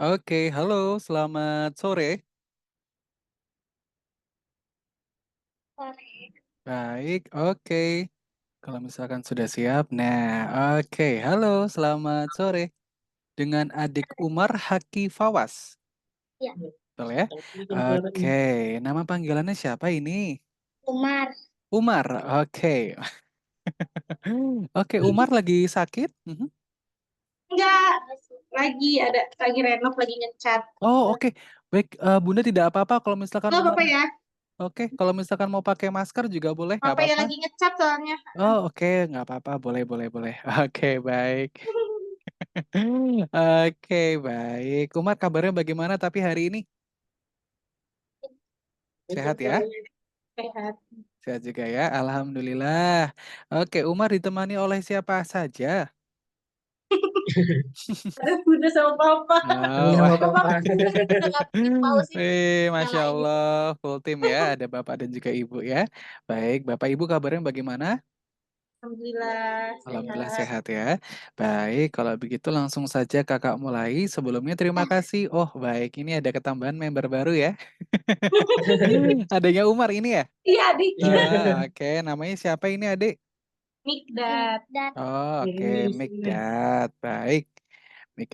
Oke, halo, selamat sore. Sore. Baik, oke. Kalau misalkan sudah siap, nah, oke. Halo, selamat sore. Dengan adik Umar Haki Fawas, Ya, betul ya? Oke, nama panggilannya siapa ini? Umar. Umar, oke. Oke, Umar lagi sakit? Mhm. Enggak, lagi renov, lagi ngecat. Oh, oke. Baik, Bunda tidak apa-apa kalau misalkan Enggak Umar. apa-apa ya. Oke, kalau misalkan mau pakai masker juga boleh, nggak Apa ya apa-apa. lagi ngecat soalnya. Oh, oke, nggak apa-apa, boleh, boleh, boleh. Oke, baik. Oke, baik. Umar kabarnya bagaimana tapi hari ini? Sehat ya? Sehat. Sehat juga ya, Alhamdulillah. Oke, Umar ditemani oleh siapa saja? Ada bunda sama papa. Oh, Sama wah. papa nggak bikin pause ini. Masya Nyalain ini. Allah, full tim ya, ada Bapak dan juga Ibu ya. Baik, Bapak Ibu kabarnya bagaimana? Alhamdulillah Alhamdulillah sehat. sehat ya. Baik, kalau begitu langsung saja kakak mulai. Sebelumnya terima kasih. Oh, baik, ini ada ketambahan member baru ya. Adanya Umar ini ya? Iya, adik. Oke, namanya siapa ini adik? Mikdad. Oh, oke, Mikdad. Baik.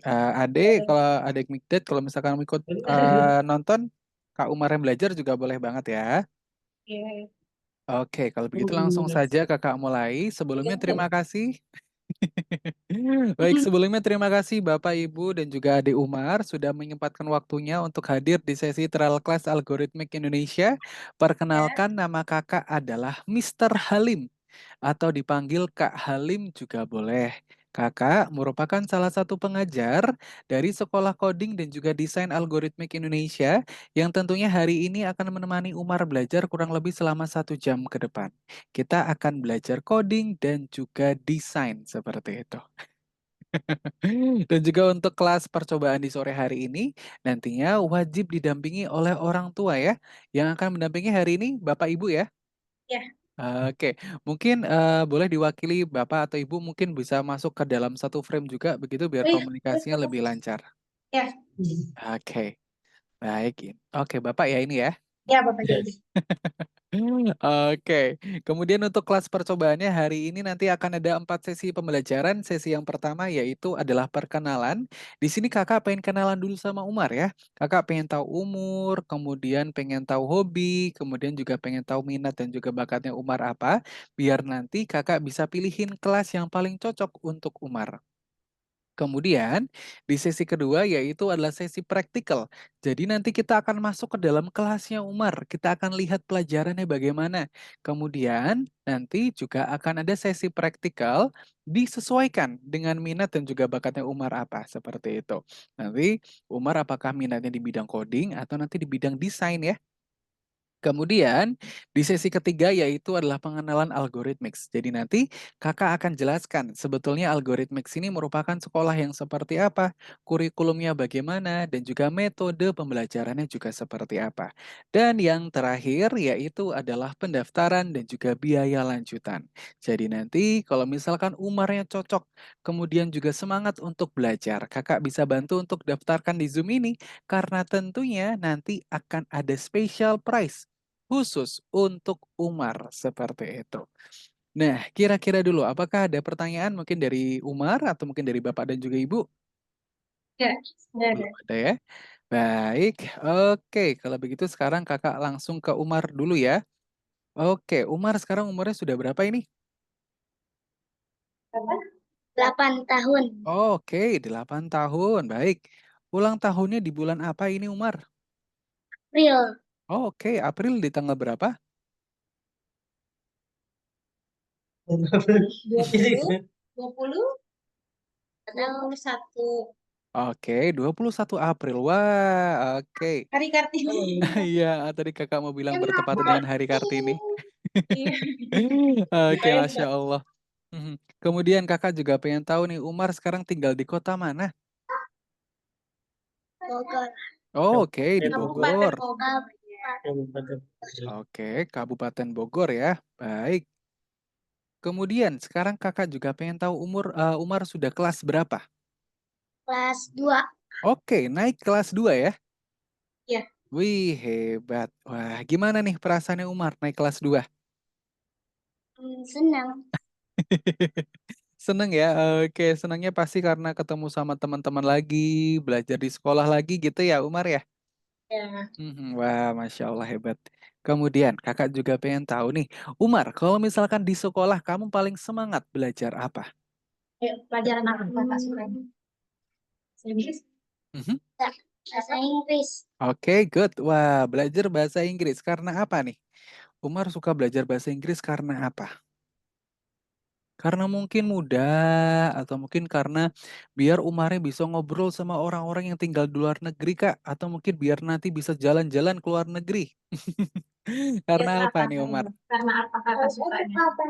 Adik, kalau adik Mikdad, kalau misalkan mau ikut nonton, Kak Umar yang belajar juga boleh banget ya. Oke. Oke, kalau begitu langsung saja kakak mulai. Sebelumnya terima kasih. Baik, sebelumnya terima kasih Bapak, Ibu, dan juga adik Umar sudah menyempatkan waktunya untuk hadir di sesi Trial Class Algorithmic Indonesia. Ya. Perkenalkan nama kakak adalah Mr. Halim atau dipanggil Kak Halim juga boleh. Kakak merupakan salah satu pengajar dari Sekolah Coding dan juga Desain Algoritmik Indonesia yang tentunya hari ini akan menemani Umar belajar kurang lebih selama 1 jam ke depan. Kita akan belajar coding dan juga desain seperti itu. Dan juga untuk kelas percobaan di sore hari ini, nantinya wajib didampingi oleh orang tua ya, yang akan mendampingi hari ini Bapak Ibu ya. Ya. Oke, mungkin boleh diwakili Bapak atau Ibu mungkin bisa masuk ke dalam satu frame juga begitu biar Oh iya, boleh, komunikasinya Papa. lebih lancar. Ya. Oke, baik. Oke, Bapak ya ini ya. Ya, Papa jadi. Oke, kemudian untuk kelas percobaannya hari ini nanti akan ada 4 sesi pembelajaran. Sesi yang pertama yaitu adalah perkenalan. Di sini kakak pengen kenalan dulu sama Umar ya. Kakak pengen tahu umur, kemudian pengen tahu hobi, kemudian juga pengen tahu minat dan juga bakatnya Umar apa. Biar nanti kakak bisa pilihin kelas yang paling cocok untuk Umar. Kemudian di sesi kedua yaitu adalah sesi praktikal. Jadi nanti kita akan masuk ke dalam kelasnya Umar. Kita akan lihat pelajarannya bagaimana. Kemudian nanti juga akan ada sesi praktikal disesuaikan dengan minat dan juga bakatnya Umar apa seperti itu. Nanti Umar apakah minatnya di bidang coding atau nanti di bidang desain ya. Kemudian di sesi ketiga yaitu adalah pengenalan algorithmics. Jadi nanti kakak akan jelaskan sebetulnya algorithmics ini merupakan sekolah yang seperti apa, kurikulumnya bagaimana, dan juga metode pembelajarannya juga seperti apa. Dan yang terakhir yaitu adalah pendaftaran dan juga biaya lanjutan. Jadi nanti kalau misalkan Umarnya cocok, kemudian juga semangat untuk belajar, kakak bisa bantu untuk daftarkan di Zoom ini karena tentunya nanti akan ada special prize khusus untuk Umar seperti itu. Nah, kira-kira dulu apakah ada pertanyaan mungkin dari Umar atau mungkin dari Bapak dan juga Ibu? Ya, nggak ada. Belum ada ya. Baik, oke. Kalau begitu sekarang kakak langsung ke Umar dulu ya. Oke, Umar sekarang umurnya sudah berapa ini? Apa? 8 tahun. Oke, 8 tahun. Baik. Ulang tahunnya di bulan apa ini Umar? April. Oke, April di tanggal berapa? 20, 20, 21. Oke, 21 April. Wah, oke. Hari Kartini. Iya, tadi kakak mau bilang bertepatan Kenapa? dengan Hari Kartini. Iya. Oke, Kirain Masya Allah. Mhm. Kemudian kakak juga pengen tahu nih, Umar sekarang tinggal di kota mana? Bogor. Oh, oke, di Kabupaten Bogor. Bogor. Kabupaten. Oke, Kabupaten Bogor ya. Baik. Kemudian sekarang kakak juga pengen tahu Umar sudah kelas berapa? Kelas 2. Oke, naik kelas 2 ya? Iya. Wih, hebat. Wah, gimana nih perasaannya Umar naik kelas 2? Senang. Seneng ya? Oke, senangnya pasti karena ketemu sama teman-teman lagi, belajar di sekolah lagi gitu ya Umar ya? Ya. Wah, Masya Allah hebat. Kemudian kakak juga pengen tahu nih, Umar, kalau misalkan di sekolah kamu paling semangat belajar apa? Ayo, pelajaran apa kakak suka? Inggris? Mhm. Bahasa Inggris. Oke, good. Wah, belajar bahasa Inggris karena apa nih? Umar suka belajar bahasa Inggris karena apa? Karena mungkin mudah atau mungkin karena biar Umarnya bisa ngobrol sama orang-orang yang tinggal di luar negeri, Kak, atau mungkin biar nanti bisa jalan-jalan ke luar negeri. Ya, Karena apa kenapa? nih, Umar? Karena apa kakak sukanya? Bahasa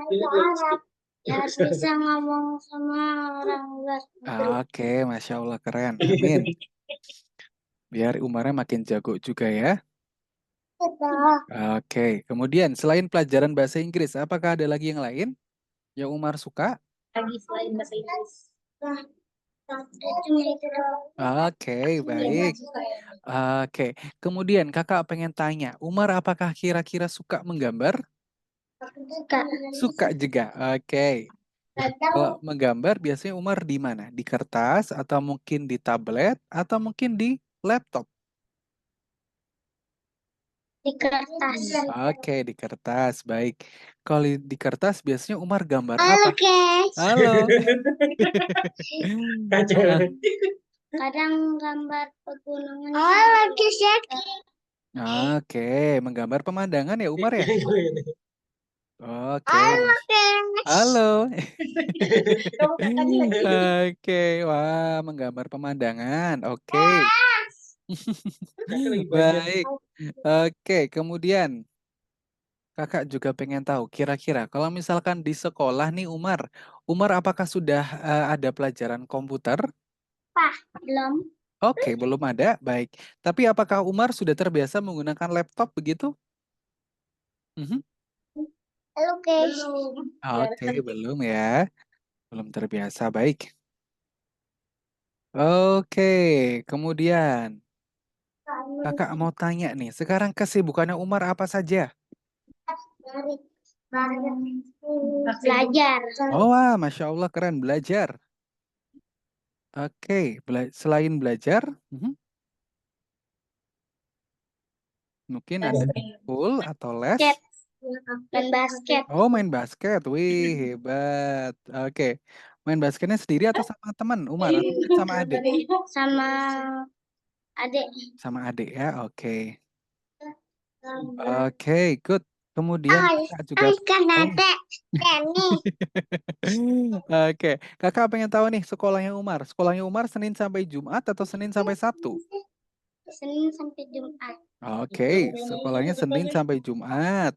Arab. Ya, harus bisa ngomong sama orang luar negeri. Oke, Masya Allah keren. Amin. Biar Umarnya makin jago juga ya. Betul. Oke, kemudian selain pelajaran bahasa Inggris, apakah ada lagi yang lain yang Umar suka? Lagi selain bahasa Inggris. Nah, cuma itu doang. Oke, Yang nggak baik. suka ya. Oke, kemudian kakak pengen tanya, Umar apakah kira-kira suka menggambar? Suka. Suka juga. Oke. Kalau Kadang menggambar biasanya Umar di mana? Di kertas atau mungkin di tablet atau mungkin di laptop? di kertas. Oke, di kertas. Baik. Kalau di kertas biasanya Umar gambar Halo apa? guys. Halo. Ah, Kadang gambar pegunungan. Halo guys ya. Oke, menggambar pemandangan ya Umar ya? Oke, Halo Mas. guys. Halo. Kamu kakaknya lagi. Oke, wah, menggambar pemandangan. Oke, Kakak lagi belajar. baik. Oke, kemudian kakak juga pengen tahu, kira-kira kalau misalkan di sekolah nih Umar, Umar apakah sudah ada pelajaran komputer? Pak, belum. Oke, belum ada. Baik. Tapi apakah Umar sudah terbiasa menggunakan laptop begitu? Mhm. Halo guys. Belum. Ya, Oke, belum ya. Belum terbiasa. Baik. Oke, kemudian kakak mau tanya nih, sekarang kesibukannya Umar apa saja? Belajar. Oh, wah, Masya Allah keren belajar. Oke, selain belajar, mungkin ada school atau les. Basket. Dan basket. Oh, main basket. Wih, hebat. Oke, main basketnya sendiri atau sama teman, Umar? Atau mungkin sama adik? Sama adik. Sama adik ya, oke. Oke, good. Kemudian kakak juga Kan tahu nih. ada tenis. Oke, kakak pengen tahu nih sekolahnya Umar. Sekolahnya Umar Senin sampai Jumat atau Senin sampai Sabtu? Senin sampai Jumat. Oke, sekolahnya Senin sampai Jumat.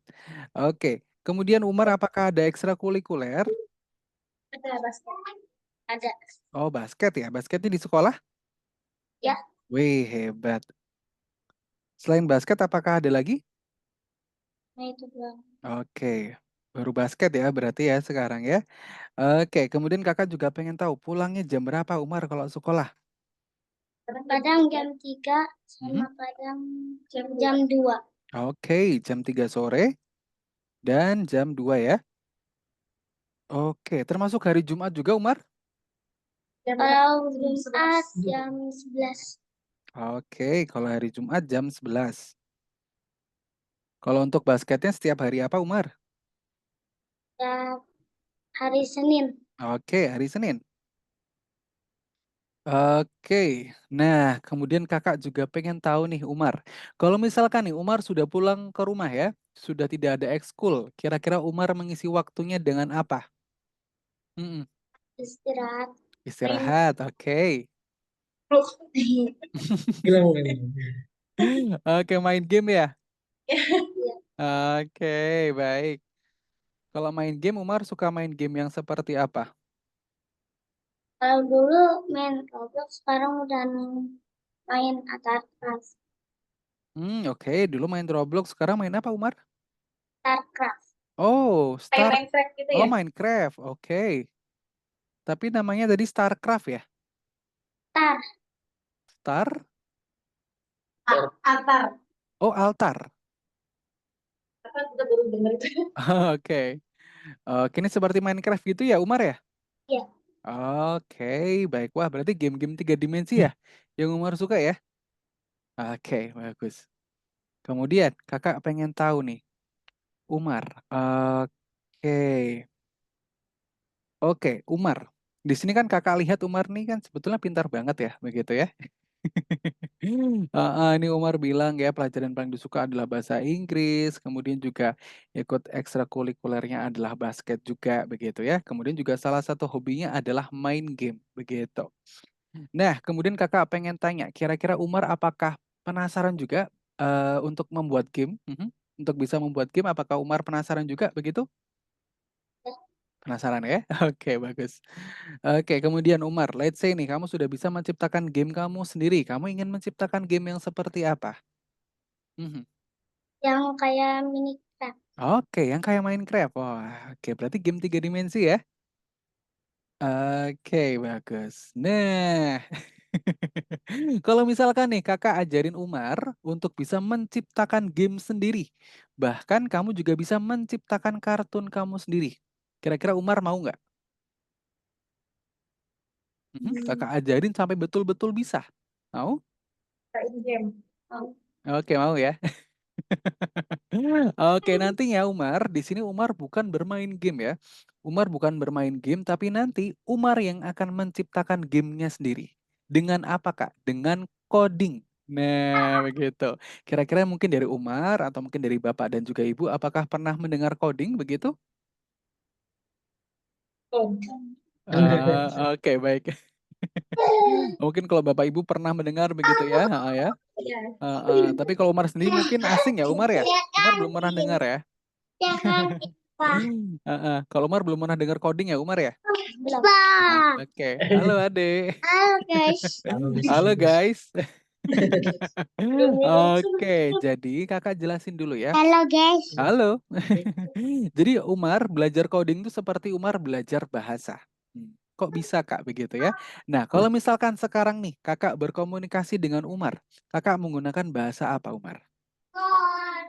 Oke, kemudian Umar apakah ada ekstrakurikuler? Ada basket. Ada. Oh, basket ya. Basketnya di sekolah? Ya. Wih, hebat. Selain basket, apakah ada lagi? Nah itu doang. Oke, baru basket ya berarti ya sekarang ya. Oke, kemudian kakak juga pengen tahu pulangnya jam berapa Umar kalau sekolah? Kadang jam 3 Mhm. sama kadang jam 2. Oke, jam 3 sore dan jam 2 ya. Oke, termasuk hari Jumat juga Umar? Kalau Jumat jam 11. Oke, kalau hari Jumat jam 11. Kalau untuk basketnya setiap hari apa Umar? Ya, hari Senin. Oke, hari Senin. Oke, nah kemudian kakak juga pengen tahu nih Umar. Kalau misalkan nih Umar sudah pulang ke rumah ya, sudah tidak ada ekskul, kira-kira Umar mengisi waktunya dengan apa? Mm-mm. Istirahat. Main. Istirahat, oke. Bilang ini. Oke, main game ya? Ya. Oke, baik. Kalau main game, Umar suka main game yang seperti apa? Kalau dulu main Roblox, sekarang udah main Atarcraft. Oke. Dulu main Roblox, sekarang main apa, Umar? Starcraft. Oh, Kayak Minecraft gitu Oh, ya? Minecraft. Oke. Tapi namanya tadi StarCraft ya? Star. Star? Altar. Oh, altar. Apa kita baru dengar itu? Oke. Oke, ini seperti Minecraft gitu ya, Umar ya? Iya. Oke, baik. Wah, berarti game-game 3 dimensi ya yang Umar suka ya? Oke, bagus. Kemudian, kakak pengen tahu nih, Umar. Oke, oke, Umar. Di sini kan kakak lihat Umar nih kan sebetulnya pintar banget ya, begitu ya? Ini Umar bilang ya pelajaran paling disuka adalah bahasa Inggris, kemudian juga ikut ekstrakurikulernya adalah basket juga begitu ya. Kemudian juga salah satu hobinya adalah main game begitu. Nah, kemudian kakak pengen tanya, kira-kira Umar apakah penasaran juga untuk membuat game? Untuk bisa membuat game, apakah Umar penasaran juga begitu? Penasaran ya? Oke, bagus. Oke, kemudian Umar, let's say nih, kamu sudah bisa menciptakan game kamu sendiri. Kamu ingin menciptakan game yang seperti apa? Mhm. Yang kayak Minecraft. Oke, yang kayak Minecraft. Wah, oke, berarti game 3 dimensi ya? Oke, bagus. Nah, kalau misalkan nih kakak ajarin Umar untuk bisa menciptakan game sendiri, bahkan kamu juga bisa menciptakan kartun kamu sendiri. Kira-kira Umar mau nggak? Kakak ajarin sampai betul-betul bisa. Mau? Kayak game. Oh. Oke, mau ya. Oke, nantinya Umar, di sini Umar bukan bermain game ya. Umar bukan bermain game, tapi nanti Umar yang akan menciptakan gamenya sendiri. Dengan apa, Kak? Dengan coding. Nah, begitu. Kira-kira mungkin dari Umar atau mungkin dari Bapak dan juga Ibu, apakah pernah mendengar coding begitu? Oh. Oke, baik. Mungkin kalau Bapak Ibu pernah mendengar begitu ya, ya. Iya. Tapi kalau Umar sendiri mungkin asing ya, Umar ya? Umar belum pernah dengar ya? Jangan lupa. Kalau Umar belum pernah dengar coding ya, Umar ya? Lupa. Oke. Halo Ade. Halo guys. Halo guys. Oke, jadi kakak jelasin dulu ya. Halo guys. Halo. Jadi Umar belajar coding itu seperti Umar belajar bahasa. Kok bisa Kak begitu ya? Nah, kalau misalkan sekarang nih kakak berkomunikasi dengan Umar, kakak menggunakan bahasa apa Umar?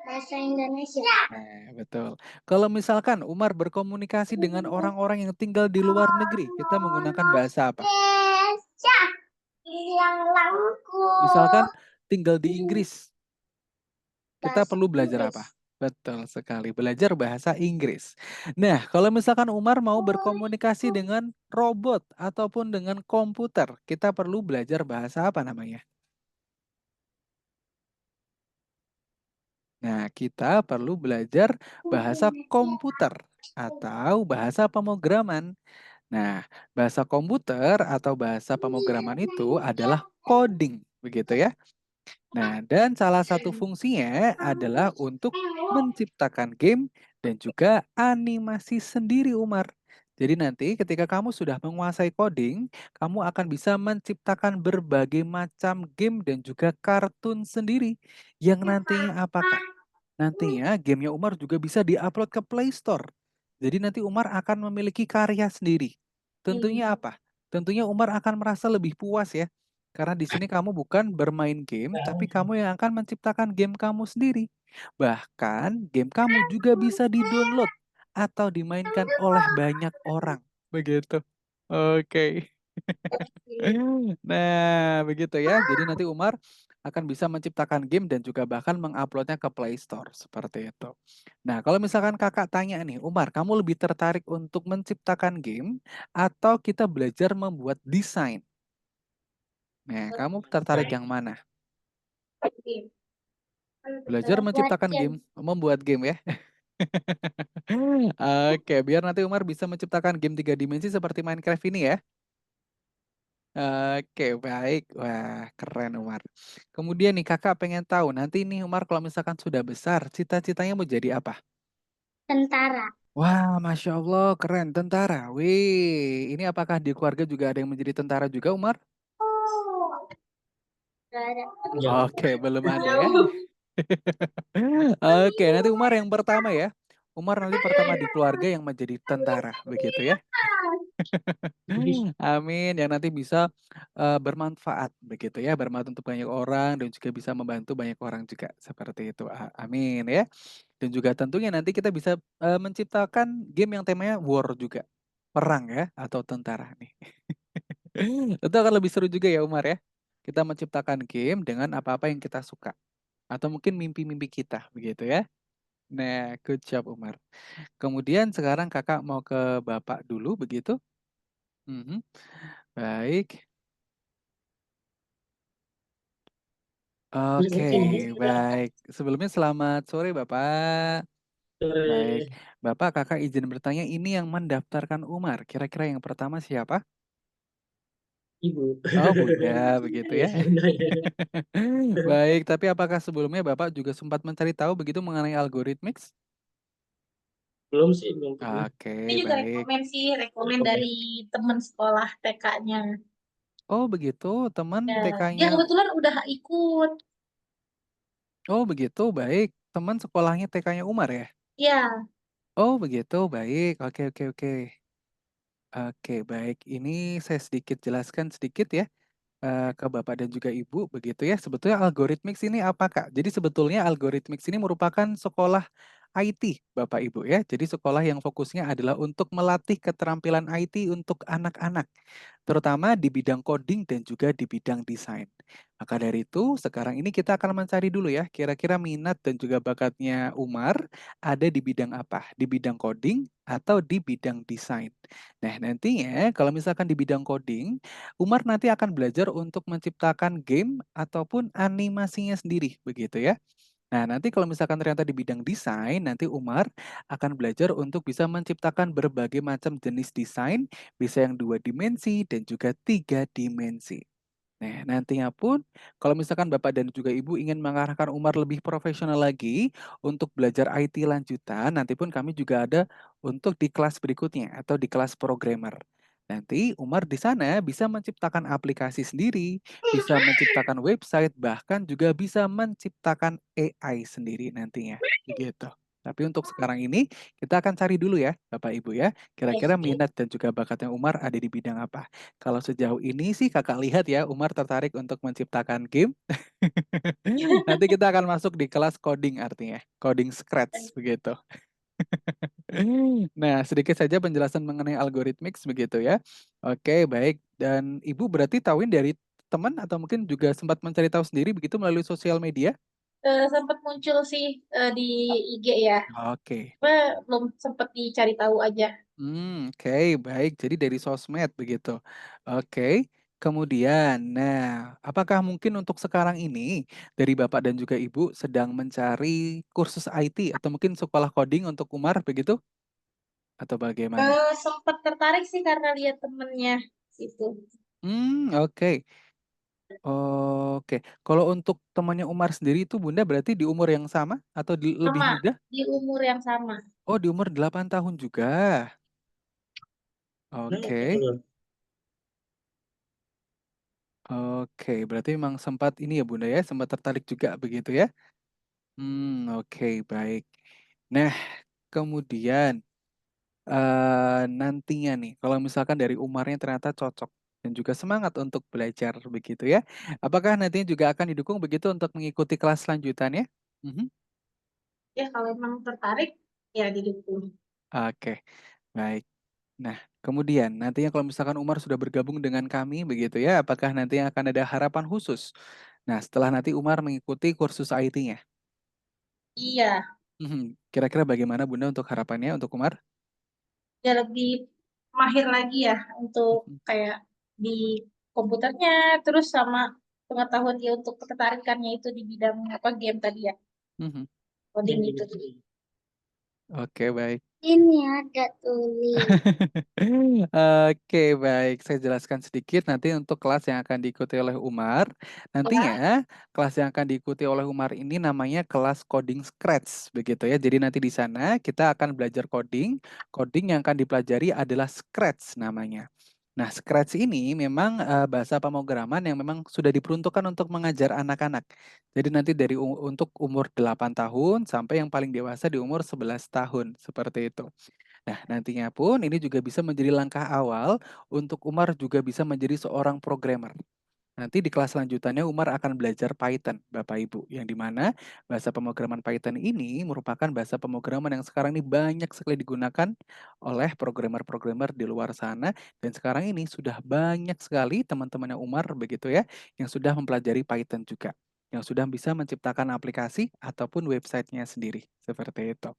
Bahasa Indonesia. Nah, betul. Kalau misalkan Umar berkomunikasi dengan orang-orang yang tinggal di luar negeri, kita menggunakan bahasa apa? Indonesia yang langku. Misalkan tinggal di Inggris, kita Bahasa perlu belajar Inggris. apa? Betul sekali, belajar bahasa Inggris. Nah, kalau misalkan Umar mau berkomunikasi dengan robot ataupun dengan komputer, kita perlu belajar bahasa apa namanya? Nah, kita perlu belajar bahasa komputer atau bahasa pemrograman. Nah, bahasa komputer atau bahasa pemrograman itu adalah coding, begitu ya. Nah, dan salah satu fungsinya adalah untuk menciptakan game dan juga animasi sendiri, Umar. Jadi nanti ketika kamu sudah menguasai coding, kamu akan bisa menciptakan berbagai macam game dan juga kartun sendiri yang nantinya apakah? Nantinya gamenya Umar juga bisa diupload ke Play Store. Jadi nanti Umar akan memiliki karya sendiri. Tentunya apa? Tentunya Umar akan merasa lebih puas ya. Karena di sini kamu bukan bermain game, tapi kamu yang akan menciptakan game kamu sendiri. Bahkan game kamu juga bisa di-download atau dimainkan oleh banyak orang. Begitu. Oke. Nah, begitu ya. Jadi nanti Umar akan bisa menciptakan game dan juga bahkan menguploadnya ke Play Store seperti itu. Nah, kalau misalkan kakak tanya nih, Umar, kamu lebih tertarik untuk menciptakan game atau kita belajar membuat desain? Nah, kamu tertarik yang mana? Belajar Buat menciptakan game. game, membuat game ya? Oke, biar nanti Umar bisa menciptakan game 3 dimensi seperti Minecraft ini ya. Oke, baik. Wah, keren Umar. Kemudian nih kakak pengen tahu, nanti nih Umar kalau misalkan sudah besar, cita-citanya mau jadi apa? Tentara. Wah, Masya Allah, keren. Tentara. Wih, ini apakah di keluarga juga ada yang menjadi tentara juga, Umar? Gak ada. Oke, belum ada ya. Oke, nanti Umar yang pertama ya. Umar nanti pertama di keluarga yang menjadi tentara, begitu ya. Amin, yang nanti bisa bermanfaat begitu ya, bermanfaat untuk banyak orang dan juga bisa membantu banyak orang juga seperti itu. Amin ya. Dan juga tentunya nanti kita bisa menciptakan game yang temanya war juga, perang ya atau tentara nih. Itu akan lebih seru juga ya Umar ya. Kita menciptakan game dengan apa-apa yang kita suka atau mungkin mimpi-mimpi kita begitu ya. Nah, good job Umar. Kemudian sekarang Kakak mau ke Bapak dulu begitu? Mhm. Baik. Oke, baik. Sebelumnya selamat sore Bapak. Baik. Sore, Bapak, Kakak izin bertanya, ini yang mendaftarkan Umar, kira-kira yang pertama siapa? Ibu. Oh, Bunda, begitu Iya, ya. sebenarnya. Baik, tapi apakah sebelumnya Bapak juga sempat mencari tahu begitu mengenai algoritmix? Belum sih, belum pernah. Ini Oke, juga baik. rekomen sih, rekomen Rekomen. dari teman sekolah TK-nya. Oh, begitu, teman Ya, dia TK-nya. kebetulan udah ikut. Oh, begitu, baik. Teman sekolahnya TK-nya Umar ya? Ya, Oh, begitu, baik. Oke, oke, oke. Oke, baik. Ini saya sedikit jelaskan sedikit ya. Ke Bapak dan juga Ibu begitu ya. Sebetulnya algoritmix ini apa, Kak? Jadi sebetulnya algoritmix ini merupakan sekolah IT, Bapak Ibu ya. Jadi sekolah yang fokusnya adalah untuk melatih keterampilan IT untuk anak-anak, terutama di bidang coding dan juga di bidang desain. Maka dari itu, sekarang ini kita akan mencari dulu ya, kira-kira minat dan juga bakatnya Umar ada di bidang apa? Di bidang coding atau di bidang desain. Nah, nantinya kalau misalkan di bidang coding, Umar nanti akan belajar untuk menciptakan game ataupun animasinya sendiri, begitu ya. Nah, nanti kalau misalkan ternyata di bidang desain, nanti Umar akan belajar untuk bisa menciptakan berbagai macam jenis desain, bisa yang 2 dimensi dan juga 3 dimensi. Nah, nantinya pun kalau misalkan Bapak dan juga Ibu ingin mengarahkan Umar lebih profesional lagi untuk belajar IT lanjutan, nanti pun kami juga ada untuk di kelas berikutnya atau di kelas programmer. Nanti Umar di sana bisa menciptakan aplikasi sendiri, bisa menciptakan website, bahkan juga bisa menciptakan AI sendiri nantinya. Begitu. Tapi untuk sekarang ini kita akan cari dulu ya, Bapak Ibu ya, kira-kira oke. minat dan juga bakatnya Umar ada di bidang apa. Kalau sejauh ini sih Kakak lihat ya, Umar tertarik untuk menciptakan game. Nanti kita akan masuk di kelas coding artinya, coding scratch begitu. Nah, sedikit saja penjelasan mengenai algoritmix begitu ya. Oke, baik. Dan Ibu berarti tahuin dari teman atau mungkin juga sempat mencari tahu sendiri begitu melalui sosial media? Sempat muncul sih di IG ya. Oke. Cuma belum sempat dicari tahu aja. Oke, baik. Jadi dari sosmed begitu. Oke. Kemudian, nah, apakah mungkin untuk sekarang ini dari Bapak dan juga Ibu sedang mencari kursus IT atau mungkin sekolah coding untuk Umar begitu? Atau bagaimana? Sempat tertarik sih karena lihat temennya itu. Oke. Oke. Kalau untuk temannya Umar sendiri itu Bunda berarti di umur yang sama atau lebih Sama, muda? di umur yang sama. Oh, di umur 8 tahun juga. Oke. Betul. Oke, berarti memang sempat ini ya Bunda ya, sempat tertarik juga begitu ya? Oke, baik. Nah, kemudian nantinya nih, kalau misalkan dari Umarnya ternyata cocok dan juga semangat untuk belajar begitu ya, apakah nantinya juga akan didukung begitu untuk mengikuti kelas lanjutannya? Mhm. Ya kalau emang tertarik, ya didukung. Oke, baik. Nah, kemudian nantinya kalau misalkan Umar sudah bergabung dengan kami begitu ya, apakah nantinya akan ada harapan khusus? Nah, setelah nanti Umar mengikuti kursus IT-nya. Iya, Kira-kira bagaimana Bunda untuk harapannya untuk Umar? ya lebih mahir lagi ya untuk Mhm, kayak di komputernya, terus sama pengetahuan dia untuk ketertarikannya itu di bidang apa game tadi ya, mhm. coding Yang itu. ini. Oke, baik. Ini ada tulis. Oke, baik. Saya jelaskan sedikit nanti untuk kelas yang akan diikuti oleh Umar. Ya, Nantinya kelas yang akan diikuti oleh Umar ini namanya kelas coding scratch, begitu ya. Jadi nanti di sana kita akan belajar coding. Coding yang akan dipelajari adalah scratch namanya. Nah, Scratch ini memang bahasa pemrograman yang memang sudah diperuntukkan untuk mengajar anak-anak. Jadi nanti dari untuk umur 8 tahun sampai yang paling dewasa di umur 11 tahun, seperti itu. Nah, nantinya pun ini juga bisa menjadi langkah awal untuk Umar juga bisa menjadi seorang programmer. Nanti di kelas selanjutannya Umar akan belajar Python, Bapak Ibu, yang dimana bahasa pemrograman Python ini merupakan bahasa pemrograman yang sekarang ini banyak sekali digunakan oleh programmer-programmer di luar sana, dan sekarang ini sudah banyak sekali teman-temannya Umar begitu ya, yang sudah mempelajari Python juga, yang sudah bisa menciptakan aplikasi ataupun websitenya sendiri, seperti itu.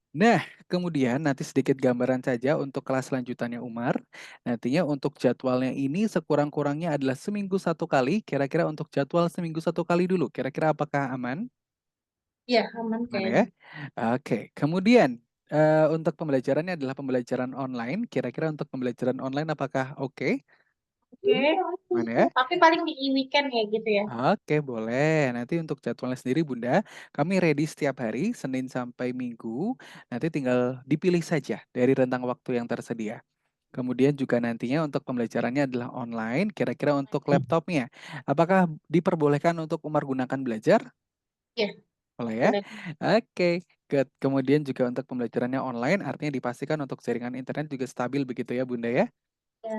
Nah, kemudian nanti sedikit gambaran saja untuk kelas lanjutannya Umar. Nantinya untuk jadwalnya ini sekurang-kurangnya adalah seminggu satu kali. Kira-kira untuk jadwal seminggu satu kali dulu. Kira-kira apakah aman? Iya, aman Aman ya? kayaknya. Oke. Kemudian untuk pembelajarannya adalah pembelajaran online. Kira-kira untuk pembelajaran online apakah oke? Oke. Aman ya? Tapi paling di weekend ya gitu ya. Oke, boleh. Nanti untuk jadwalnya sendiri, Bunda, kami ready setiap hari, Senin sampai Minggu. Nanti tinggal dipilih saja dari rentang waktu yang tersedia. Kemudian juga nantinya untuk pembelajarannya adalah online, kira-kira untuk laptopnya. Apakah diperbolehkan untuk Umar gunakan belajar? Iya, Boleh ya? boleh. Oke. Kemudian juga untuk pembelajarannya online, artinya dipastikan untuk jaringan internet juga stabil begitu ya, Bunda ya? Ya.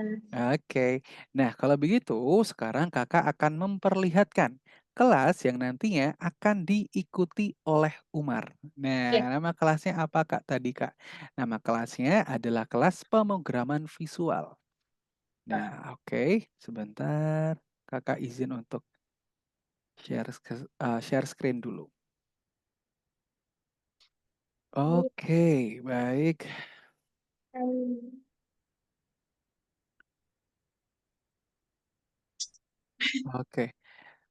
Oke. Nah, kalau begitu sekarang Kakak akan memperlihatkan kelas yang nantinya akan diikuti oleh Umar. Iya. Nah, nama kelasnya apa Kak tadi Kak? Nama kelasnya adalah kelas pemrograman visual. Nah, oke. Sebentar. Kakak izin untuk share screen dulu. Oke, baik. Oke.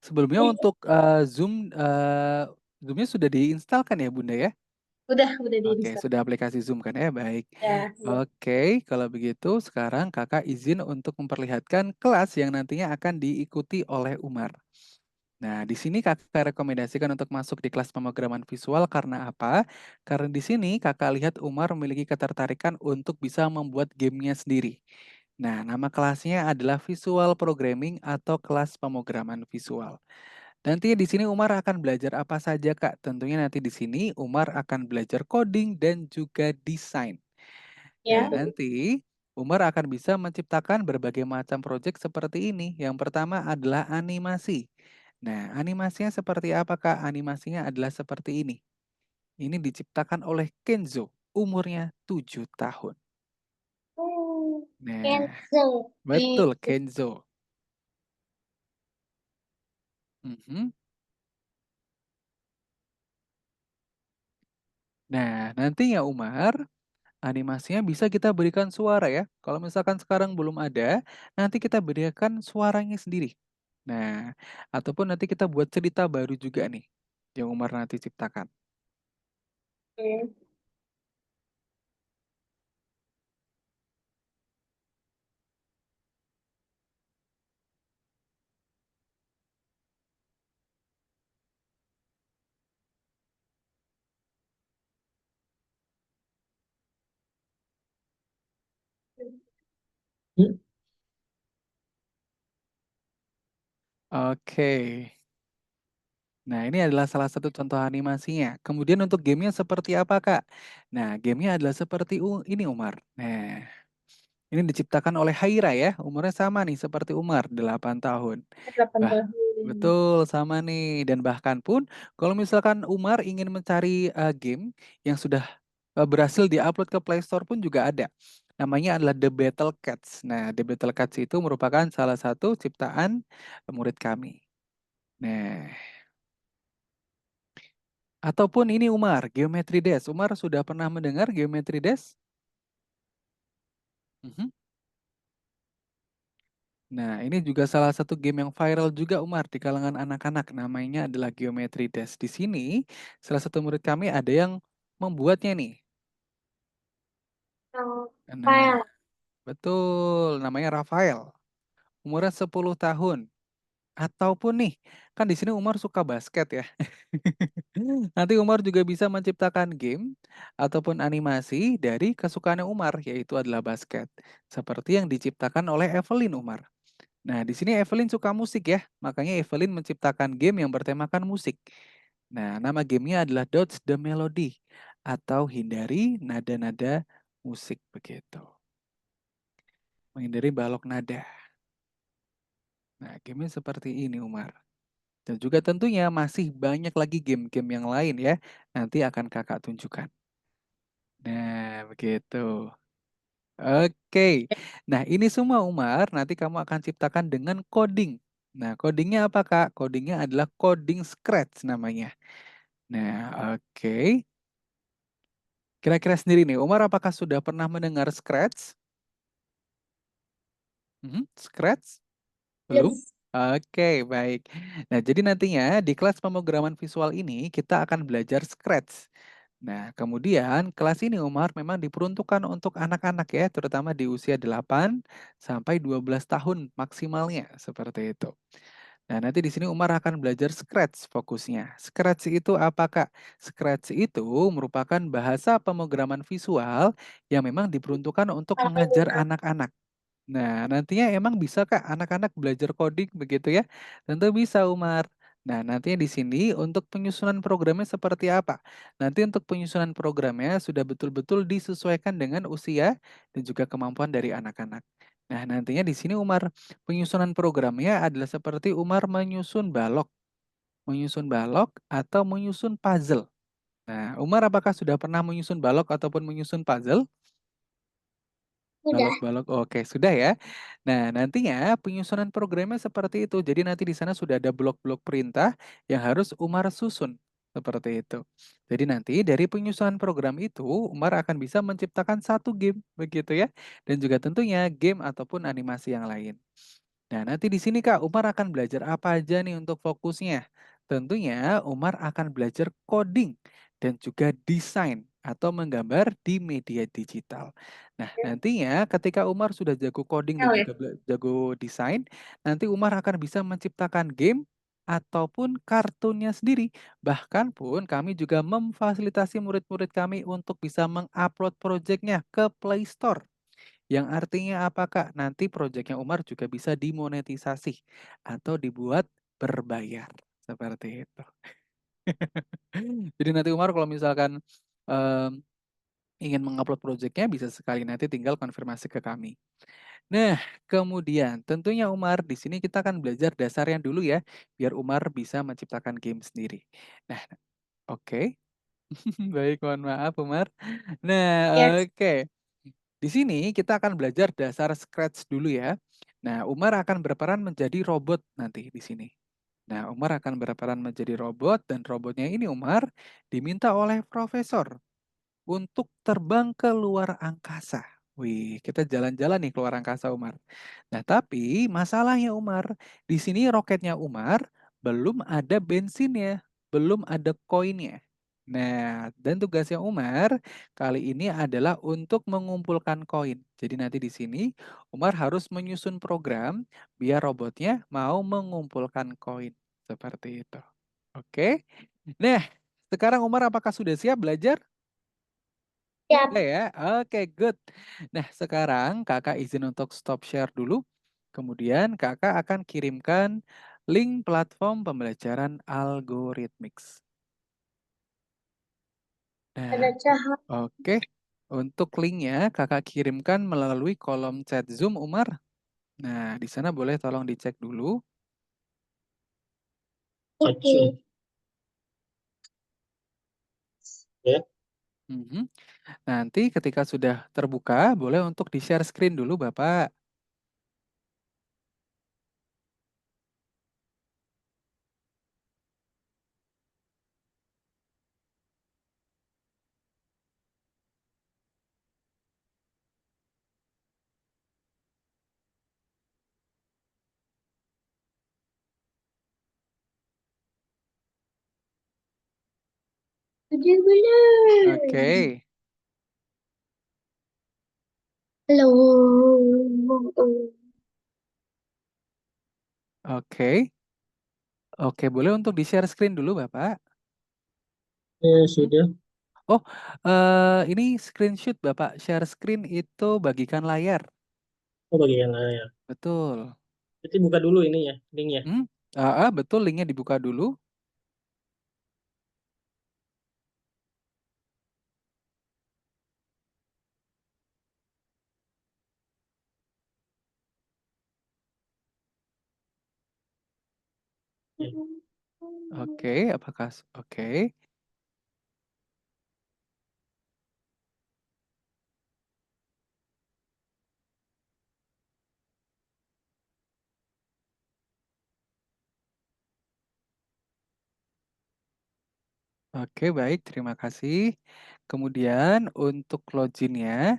Sebelumnya untuk Zoom-nya sudah diinstalkan ya Bunda ya? Udah Oke, diinstal. sudah aplikasi Zoom kan ya? Baik. Ya, ya. Oke, kalau begitu sekarang Kakak izin untuk memperlihatkan kelas yang nantinya akan diikuti oleh Umar. Nah, di sini Kakak rekomendasikan untuk masuk di kelas pemrograman visual karena apa? Karena di sini Kakak lihat Umar memiliki ketertarikan untuk bisa membuat gamenya sendiri. Nah, nama kelasnya adalah Visual Programming atau kelas pemrograman visual. Nanti di sini Umar akan belajar apa saja, Kak? Tentunya nanti di sini Umar akan belajar coding dan juga desain. Nah, Ya. nanti Umar akan bisa menciptakan berbagai macam proyek seperti ini. Yang pertama adalah animasi. Nah, animasinya seperti apa, Kak? Animasinya adalah seperti ini. Ini diciptakan oleh Kenzo, umurnya 7 tahun. Nah, Kenzo. betul Kenzo. Mhm. Nah, nantinya Umar animasinya bisa kita berikan suara ya. Kalau misalkan sekarang belum ada, nanti kita berikan suaranya sendiri. Nah, ataupun nanti kita buat cerita baru juga nih, yang Umar nanti ciptakan. Oke. Hmm? Oke. Nah, ini adalah salah satu contoh animasinya. Kemudian untuk gamenya seperti apa, Kak? Nah, gamenya adalah seperti ini, Umar. Nah, ini diciptakan oleh Haira ya. Umurnya sama nih seperti Umar, 8 tahun. 8 Bah, tahun. betul sama nih. Dan bahkan pun kalau misalkan Umar ingin mencari game yang sudah berhasil diupload ke Play Store pun juga ada. Namanya adalah The Battle Cats. Nah, The Battle Cats itu merupakan salah satu ciptaan murid kami. Nah, ataupun ini Umar, Geometry Dash. Umar sudah pernah mendengar Geometry Dash? Mhm. Nah, ini juga salah satu game yang viral juga Umar di kalangan anak-anak. Namanya adalah Geometry Dash. Di sini, salah satu murid kami ada yang membuatnya nih. Nah, File. betul. Namanya Rafael. Umurnya 10 tahun. Ataupun nih, kan di sini Umar suka basket ya. Nanti Umar juga bisa menciptakan game ataupun animasi dari kesukaannya Umar, yaitu adalah basket. Seperti yang diciptakan oleh Evelyn Umar. Nah, di sini Evelyn suka musik ya, makanya Evelyn menciptakan game yang bertemakan musik. Nah, nama gamenya adalah Dodge the Melody atau hindari nada-nada musik begitu. Menghindari balok nada. Nah, gamenya seperti ini Umar. Dan juga tentunya masih banyak lagi game-game yang lain ya. Nanti akan kakak tunjukkan. Nah, begitu. Oke. Nah, ini semua Umar, nanti kamu akan ciptakan dengan coding. Nah, codingnya apa Kak? Codingnya adalah coding Scratch namanya. Nah, oke. Kira-kira sendiri nih, Umar apakah sudah pernah mendengar Scratch? Scratch? Belum? Yes. Oke, baik. Nah, jadi nantinya di kelas pemrograman visual ini kita akan belajar Scratch. Nah, kemudian kelas ini Umar memang diperuntukkan untuk anak-anak ya, terutama di usia 8 sampai 12 tahun maksimalnya, seperti itu. Nah, nanti di sini Umar akan belajar Scratch fokusnya. Scratch itu apa, Kak? Scratch itu merupakan bahasa pemrograman visual yang memang diperuntukkan untuk mengajar anak-anak. Nah, nantinya emang bisa Kak anak-anak belajar coding begitu ya? Tentu bisa Umar. Nah, nantinya di sini untuk penyusunan programnya seperti apa? Nanti untuk penyusunan programnya sudah betul-betul disesuaikan dengan usia dan juga kemampuan dari anak-anak. Nah, nantinya di sini Umar penyusunan programnya adalah seperti Umar menyusun balok atau menyusun puzzle. Nah, Umar apakah sudah pernah menyusun balok ataupun menyusun puzzle? Udah. Balok-balok, oke sudah ya. Nah, nantinya penyusunan programnya seperti itu. Jadi nanti di sana sudah ada blok-blok perintah yang harus Umar susun. Seperti itu. Jadi nanti dari penyusunan program itu, Umar akan bisa menciptakan satu game, begitu ya. Dan juga tentunya game ataupun animasi yang lain. Nah, nanti di sini Kak, Umar akan belajar apa aja nih untuk fokusnya? Tentunya Umar akan belajar coding dan juga desain atau menggambar di media digital. Nah, nantinya ketika Umar sudah jago coding dan juga jago desain, nanti Umar akan bisa menciptakan game ataupun kartunnya sendiri. Bahkan pun kami juga memfasilitasi murid-murid kami untuk bisa mengupload proyeknya ke Play Store. Yang artinya apa Kak? Nanti proyeknya Umar juga bisa dimonetisasi atau dibuat berbayar. Seperti itu. Jadi nanti Umar kalau misalkan em, ingin mengupload proyeknya bisa sekali nanti tinggal konfirmasi ke kami. Nah, kemudian tentunya Umar di sini kita akan belajar dasarnya dulu ya, biar Umar bisa menciptakan game sendiri. Nah, oke. Baik, mohon maaf Umar. Nah, Yes. oke. Di sini kita akan belajar dasar Scratch dulu ya. Nah, Umar akan berperan menjadi robot nanti di sini. Nah, Umar akan berperan menjadi robot dan robotnya ini Umar diminta oleh profesor untuk terbang ke luar angkasa. Wih, kita jalan-jalan nih keluar angkasa Umar. Nah, tapi masalahnya Umar, di sini roketnya Umar belum ada bensinnya, belum ada koinnya. Nah, dan tugasnya Umar kali ini adalah untuk mengumpulkan koin. Jadi nanti di sini Umar harus menyusun program biar robotnya mau mengumpulkan koin. Seperti itu. Oke. Nah, sekarang Umar apakah sudah siap belajar? Siap. Udah ya, oke good. Nah sekarang kakak izin untuk stop share dulu. Kemudian kakak akan kirimkan link platform pembelajaran algorithmics. Ada Nah, cahaya. oke. Untuk linknya kakak kirimkan melalui kolom chat Zoom Umar. Nah, di sana boleh tolong dicek dulu. Oke. Ya. Mhm. Nanti ketika sudah terbuka, boleh untuk di-share screen dulu Bapak. Udah belum? Oke, Halo. oke. Oke, boleh untuk di-share screen dulu, Bapak? Mhm. Sudah. Oh, ini screenshot Bapak share screen itu bagikan layar. Oh, bagian layar. Betul. Berarti buka dulu ini ya, link ya. Betul, linknya dibuka dulu. Oke, apakah oke? Oke, baik, terima kasih. Kemudian untuk loginnya,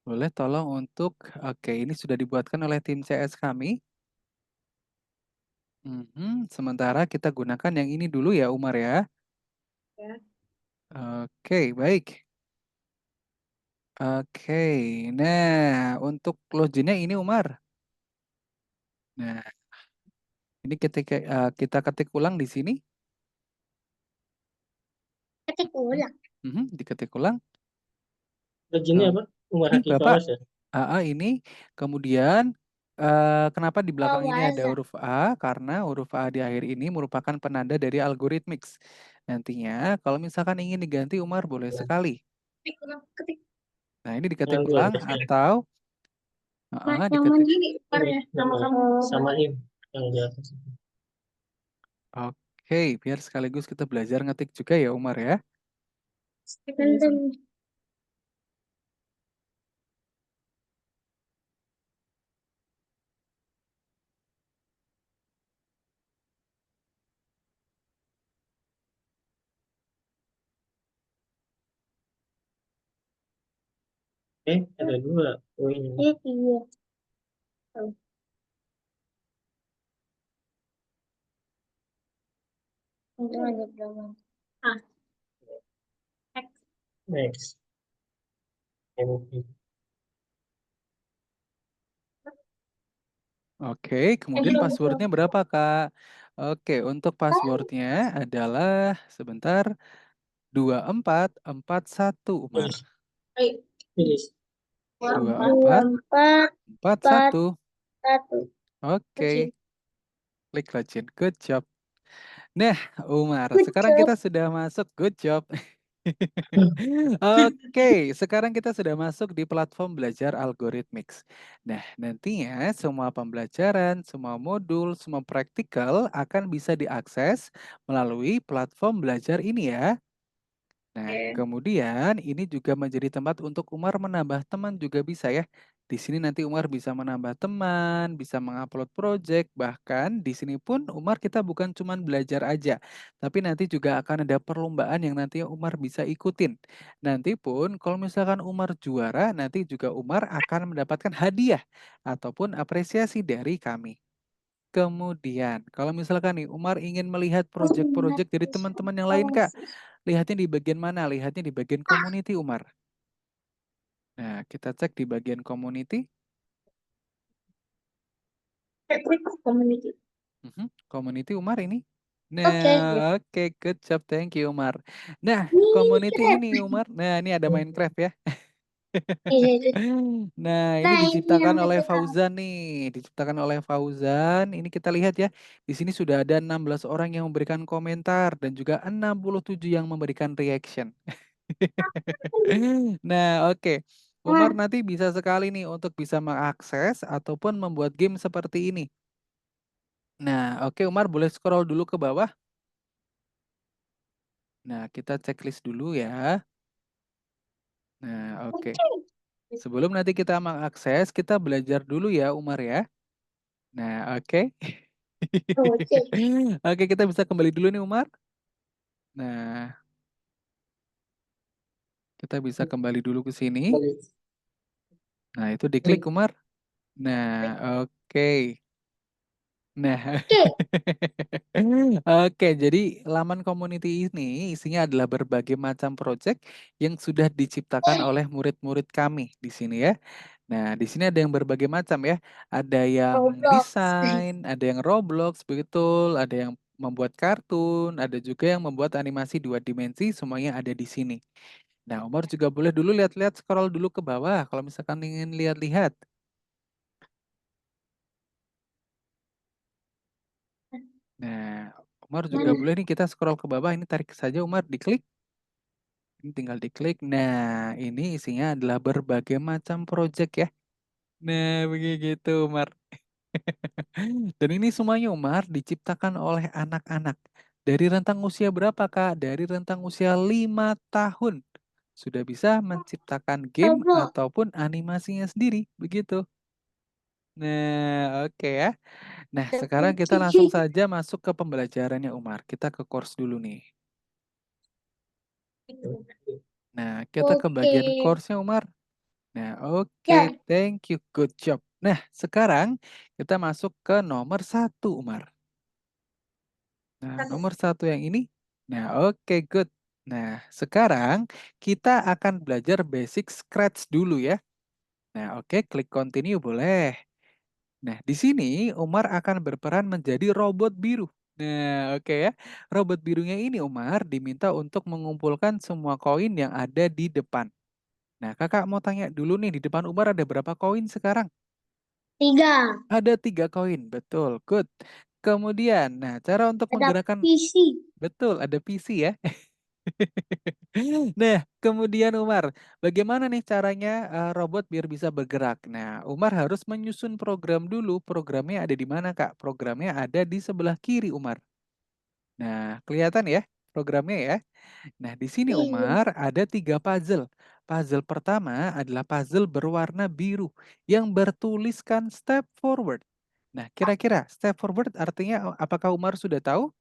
boleh tolong untuk, oke, ini sudah dibuatkan oleh tim CS kami. Sementara kita gunakan yang ini dulu ya, Umar ya. Ya. Oke, baik. Oke, nah untuk loginnya ini Umar. Nah, ini ketika kita ketik ulang di sini. Ketik ulang. Diketik ulang. Loginnya apa? Umar Ini Haki Bapak, Fawas ya. ini kemudian kenapa di belakang ini ada Fawaza. huruf A? Karena huruf A di akhir ini merupakan penanda dari algoritmix. Nantinya kalau misalkan ingin diganti Umar boleh sekali. Ketik ulang. Ketik. Nah, ini diketik Yang dua ulang kita sekali. atau Yang diketik. mana ini? Ya, sama kamu. Sama im yang di atas. Oke, biar sekaligus kita belajar ngetik juga ya Umar ya. Bentar. Ada dua. Oh ini. Iya. Untung aja belum. X. Next. MP. Oke, kemudian passwordnya berapa Kak? Oke, untuk passwordnya adalah sebentar 2441 Umar. Finish. Finish. Dua 2, empat 4, empat 4, satu. 1. Oke, klik login. Good job. Nah, Umar, Good sekarang job. kita sudah masuk. Good job. Oke, sekarang kita sudah masuk di platform belajar algoritmix. Nah, nantinya semua pembelajaran, semua modul, semua praktikal akan bisa diakses melalui platform belajar ini ya. Nah, kemudian ini juga menjadi tempat untuk Umar menambah teman juga bisa ya. Di sini nanti Umar bisa menambah teman, bisa mengupload project, bahkan di sini pun Umar kita bukan cuma belajar aja, tapi nanti juga akan ada perlombaan yang nanti Umar bisa ikutin. Nanti pun kalau misalkan Umar juara, nanti juga Umar akan mendapatkan hadiah ataupun apresiasi dari kami. Kemudian, kalau misalkan nih Umar ingin melihat project-project dari teman-teman yang lain, Kak, lihatnya di bagian mana? Lihatnya di bagian community, Umar. Nah, kita cek di bagian community. Klik community. Community Umar ini. Oke. Nah, oke, good job. Thank you, Umar. Nah, community ini, Umar. Nah, ini ada Minecraft ya. Iya, iya. Nah, ini Nah, ini yang diciptakan oleh kita Fauzan nih. Diciptakan oleh Fauzan. Ini kita lihat ya. Di sini sudah ada 16 orang yang memberikan komentar dan juga 67 yang memberikan reaction. Nah, oke. Umar Nah, nanti bisa sekali nih untuk bisa mengakses ataupun membuat game seperti ini. Nah, oke Umar boleh scroll dulu ke bawah. Nah, kita checklist dulu ya. Nah, oke. Sebelum nanti kita mengakses, kita belajar dulu ya Umar ya. Nah, oke. oke. Oke, kita bisa kembali dulu nih Umar. Nah, kita bisa kembali dulu ke sini. Nah, itu diklik Umar. Nah, oke. Nah, Oke. oke, jadi laman community ini isinya adalah berbagai macam project yang sudah diciptakan oleh murid-murid kami di sini ya. Nah, di sini ada yang berbagai macam ya. Ada yang Roblox. desain, ada yang Roblox, betul, ada yang membuat kartun, ada juga yang membuat animasi 2 dimensi, semuanya ada di sini. Nah, Umar juga boleh dulu lihat-lihat, scroll dulu ke bawah kalau misalkan ingin lihat-lihat. Nah, Umar juga Mana? boleh nih kita scroll ke bawah, ini tarik saja Umar, diklik. Ini tinggal diklik. Nah, ini isinya adalah berbagai macam project ya. Nah, begitu Umar. Dan ini semuanya Umar diciptakan oleh anak-anak. Dari rentang usia berapa Kak? Dari rentang usia 5 tahun. Sudah bisa menciptakan game Roblox. ataupun animasinya sendiri. Begitu. Nah, oke ya. Nah, sekarang kita langsung saja masuk ke pembelajarannya Umar. Kita ke course dulu nih. Nah, kita ke Oke. bagian course-nya Umar. Nah, oke, Ya, thank you, good job. Nah, sekarang kita masuk ke nomor 1, Umar. Nah, nomor 1 yang ini. Nah, oke, good. Nah, sekarang kita akan belajar basic Scratch dulu ya. Nah, oke, klik continue boleh. Nah, di sini Umar akan berperan menjadi robot biru. Nah, oke ya. Robot birunya ini Umar diminta untuk mengumpulkan semua koin yang ada di depan. Nah, kakak mau tanya dulu nih, di depan Umar ada berapa koin sekarang? 3. Ada 3 koin, betul, good. Kemudian, nah cara untuk Ada menggerakkan, PC. betul, ada PC ya. Nah, kemudian Umar, bagaimana nih caranya robot biar bisa bergerak? Nah, Umar harus menyusun program dulu. Programnya ada di mana, Kak? Programnya ada di sebelah kiri, Umar. Nah, kelihatan ya programnya ya. Nah, di sini Iya. Umar ada 3 puzzle. Puzzle pertama adalah puzzle berwarna biru yang bertuliskan step forward. Nah, kira-kira step forward artinya apakah Umar sudah tahu?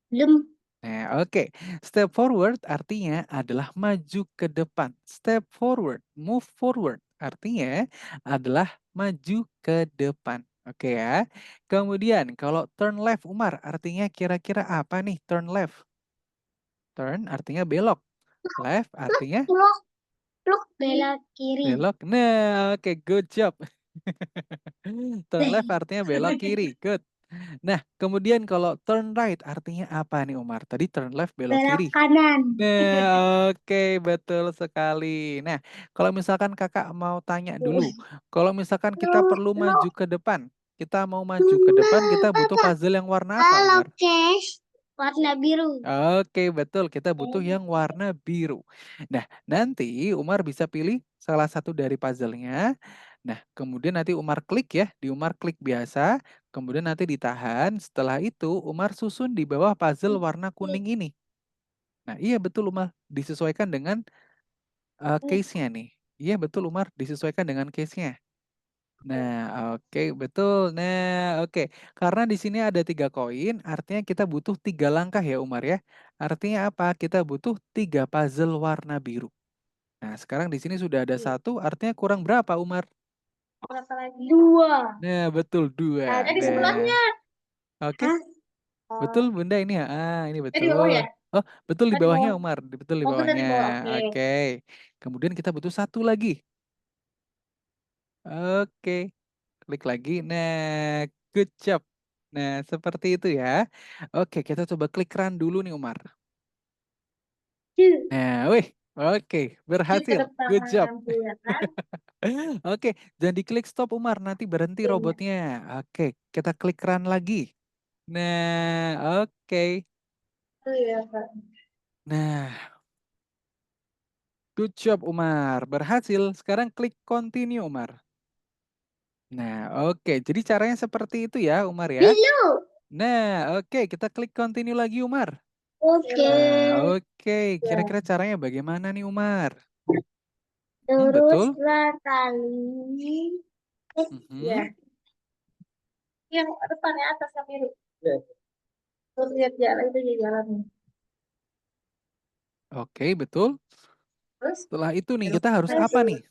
Belum. Nah, oke. Step forward artinya adalah maju ke depan. Step forward, move forward artinya adalah maju ke depan. Oke ya. Kemudian kalau turn left Umar artinya kira-kira apa nih turn left? Turn artinya belok. Left artinya Pluk, pluk, belok kiri. belok. Nah, oke, good job. Turn left artinya belok kiri. Good. Nah, kemudian kalau turn right artinya apa nih Umar? Tadi turn left belok Belok kiri. kanan. Nah, oke, betul sekali. Nah, kalau misalkan kakak mau tanya dulu, kalau misalkan kita Pluk, perlu maju pluk. ke depan, kita mau maju ke depan, kita butuh puzzle yang warna apa, Halo, Umar? Cash. Warna biru. Oke, betul. Kita butuh yang warna biru. Nah, nanti Umar bisa pilih salah satu dari puzzle-nya. Nah, kemudian nanti Umar klik ya, di Umar klik biasa, kemudian nanti ditahan. Setelah itu Umar susun di bawah puzzle warna kuning ini. Nah, iya betul Umar, disesuaikan dengan case-nya nih. Iya betul Umar, disesuaikan dengan case-nya. Nah, oke, betul. Nah, oke. Karena di sini ada 3 koin, artinya kita butuh 3 langkah ya, Umar ya. Artinya apa? Kita butuh 3 puzzle warna biru. Nah, sekarang di sini sudah ada 1, artinya kurang berapa, Umar? Berapa lagi? 2. Nah, betul 2. Di sebelahnya. Nah, oke. Hah? Betul, Bunda ini ya. Ini Di bawah betul. ya? Oh, betul di Di bawahnya, bawah. Umar. Betul di Oh, benar bawahnya. di bawah. Oke. Oke. Kemudian kita butuh 1 lagi. Oke. Klik lagi. Nah, good job. Nah, seperti itu ya. Oke, kita coba klik run dulu nih, Umar. Tuh. Nah, wih, oke, Ke berhasil. depan Good job. ya kan? Oke, jangan diklik stop, Umar. Nanti berhenti Iya. robotnya. Oke, kita klik run lagi. Nah, oke. Oh iya, Kak. Nah, good job, Umar. Berhasil. Sekarang klik continue, Umar. Nah, oke. Jadi caranya seperti itu ya, Umar ya. Biru. Nah, oke, kita klik continue lagi, Umar. Oke. Nah, oke. Ya. Kira-kira caranya bagaimana nih, Umar? Terus Betul? kali. Mhm. Ya. Yang depannya atas yang biru. Ya. Terus lihat jalan itu ya jalannya. Oke, betul. Terus Setelah itu nih, belok kita harus kanan. apa nih?